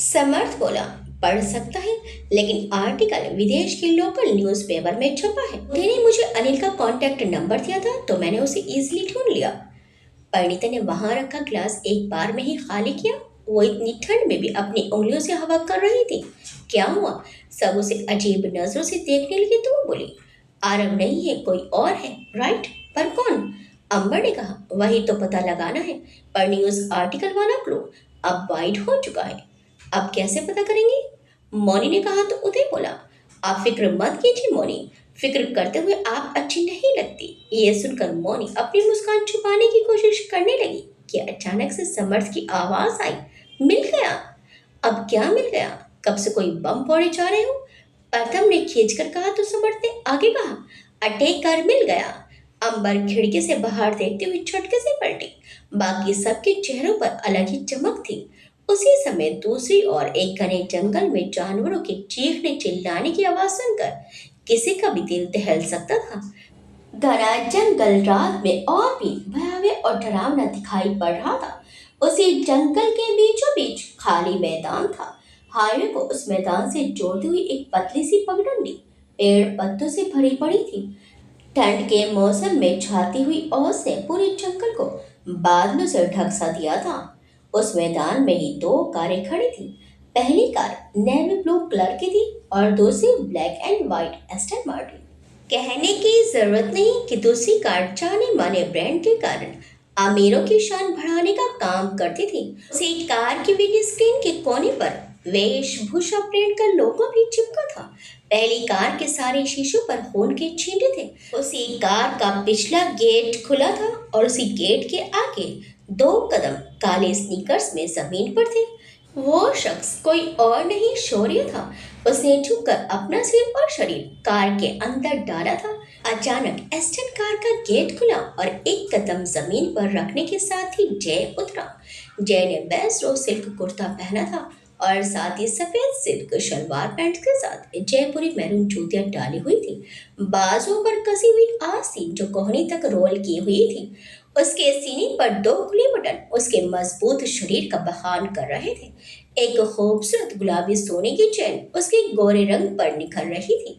समर्थ बोला, पढ़ सकता है, लेकिन आर्टिकल विदेश के लोकल न्यूज़पेपर में छपा है। उन्होंने मुझे अनिल का कॉन्टैक्ट नंबर दिया था तो मैंने उसे इजीली ढूंढ लिया। परिणीता ने वहां रखा ग्लास एक बार में ही खाली किया। वो इतनी ठंड में भी अपनी उंगलियों से हवा कर रही थी। क्या हुआ? सब उसे अजीब नजरों से देखने लगे तो वो बोली, आरव नहीं है, कोई और है, राइट? पर कौन? अंबर ने कहा, वही तो पता लगाना है। पर न्यूज आर्टिकल वाला क्लू अब वाइड हो चुका है। अब कैसे पता करेंगे? मौनी ने कहा तो उदय बोला, आप फिक्र मत कीजिए मौनी, फिक्र करते हुए आप अच्छी नहीं लगती। ये सुनकर मौनी अपनी मुस्कान छुपाने की कोशिश करने लगी कि अचानक से समर्थ की आवाज आई, मिल गया। अब क्या मिल गया? कब से कोई बम फोड़े जा रहे हो? प्रथम ने खींचकर कहा तो समर्थ ने आगे कहा, अटैक कर मिल गया। अंबर खिड़की से बाहर देखते हुए झटके से पलटी। बाकी सबके चेहरों पर अलग ही चमक थी। उसी समय दूसरी ओर एक घने जंगल में जानवरों के चीखने चिल्लाने की आवाज सुनकर किसी का भी दिल दहल सकता था। घना जंगल रात में और भी भयावह और डरावना दिखाई पड़ रहा था। उसी जंगल के बीचों बीच खाली मैदान था। हाईवे को उस मैदान से जोड़ती हुई एक पतली सी पगडंडी पेड़ पत्तों से भरी पड़ी थी। ठंड के मौसम में छाती हुई ओस ने पूरे जंगल को बादलों से ढक सा दिया था। उस मैदान में ही दो कारें खड़ी थी। पहली कार नेवी ब्लू कलर की थी और दूसरी black and white Aston Martin. कहने की जरूरत नहीं कि दूसरी कार जाने माने ब्रांड के कारण अमीरों की शान बढ़ाने का काम करती थी। उसी कार की विंड स्क्रीन के कोने पर वेशभूषा ब्रांड का लोगो भी चिपका था। पहली कार के सारे शीशों पर खून के छींटे थे। उसी कार का पिछला गेट खुला था और उसी गेट के आगे 2 कदम काले स्नीकर्स में जमीन पर थे। वो शख्स कोई और नहीं, शौर्य था। उसने झुककर अपना सिर और शरीर कार के अंदर डाला था। अचानक एस्टन कार का गेट खुला और एक कदम जमीन पर रखने के साथ ही जय उतरा। जय ने बेस्टो सिल्क कुर्ता पहना था और साथ ही सफेद सिल्क शलवार पैंट के साथ जयपुरी मैरून जूतियां डाली हुई थी। बाजुओं पर कसी हुई आस्तीन जो कोहनी तक रोल की हुई थी। उसके सीने पर 2 खुले बटन उसके मजबूत शरीर का बखान कर रहे थे। एक खूबसूरत गुलाबी सोने की चेन उसके गोरे रंग पर निखर रही थी।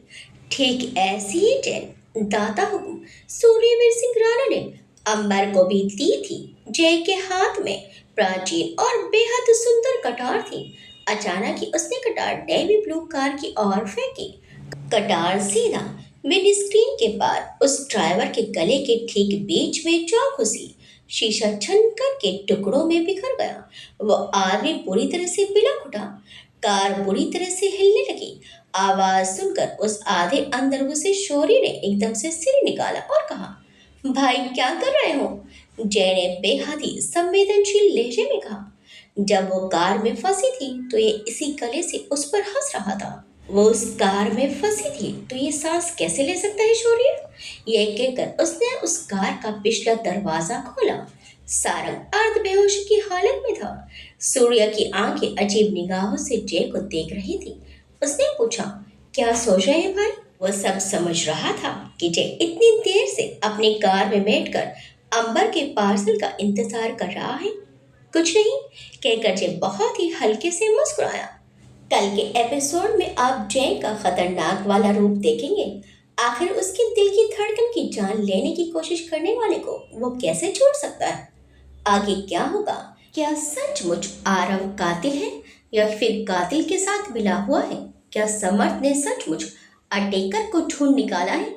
ठीक ऐसी ही चेन दाता हुकुम सूर्यवीर सिंह राणा ने अंबर को भी दी थी। जय के हाथ में प्राचीन और बेहद सुंदर कटार थी। अचानक ही उसने कटार नेवी ब्लू कार की ओर फेंकी। कटार सीधा विंडस्क्रीन के पार उस ड्राइवर के गले के ठीक बीच में जा घुसी। शीशा छनकर के टुकड़ों में बिखर गया। वो आदमी पूरी तरह से बिलख उठा। कार बुरी तरह से हिलने लगी। आवाज सुनकर उस आधे अंदर घुसे शौर्य ने एकदम से सिर निकाला और कहा, भाई क्या कर रहे हो? जय ने बेहद ही संवेदनशील लहजे में कहा, जब वो कार में फंसी थी तो ये इसी गले से उस पर हंस रहा था। वो उस कार में फंसी थी तो ये सांस कैसे ले सकता है शौर्य? ये कहकर उसने उस कार का पिछला दरवाजा खोला। सारंग अर्ध बेहोश की हालत में था। सूर्य की आंखें अजीब निगाहों से जय को देख रही थी। उसने पूछा, क्या सोच रहे हैं भाई? वो सब समझ रहा था कि जय इतनी देर से अपनी कार में बैठकर अंबर के पार्सल का इंतजार कर रहा है। कुछ नहीं, कहकर जय बहुत ही हल्के से मुस्कुराया। कल के एपिसोड में आप जय का खतरनाक वाला रूप देखेंगे। आखिर उसके दिल की धड़कन की जान लेने की कोशिश करने वाले को वो कैसे छोड़ सकता है? आगे क्या होगा? क्या सचमुच आरव कातिल है या फिर कातिल के साथ मिला हुआ है? क्या समर्थ ने सचमुच अटेकर को ढूंढ निकाला है?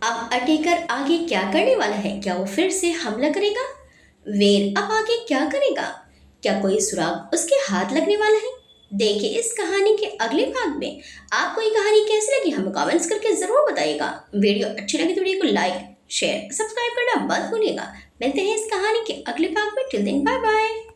अब अटेकर आगे क्या करने वाला है? क्या वो फिर से हमला करेगा? वीर अब आगे क्या करेगा? क्या कोई सुराग उसके हाथ लगने वाला है? देखिए इस कहानी के अगले भाग में। आपको ये कहानी कैसी लगी हमें कमेंट्स करके जरूर बताइएगा। वीडियो अच्छी लगी तो वीडियो को लाइक शेयर सब्सक्राइब करना मत भूलिएगा। मिलते हैं इस कहानी के अगले भाग में। Till then bye bye.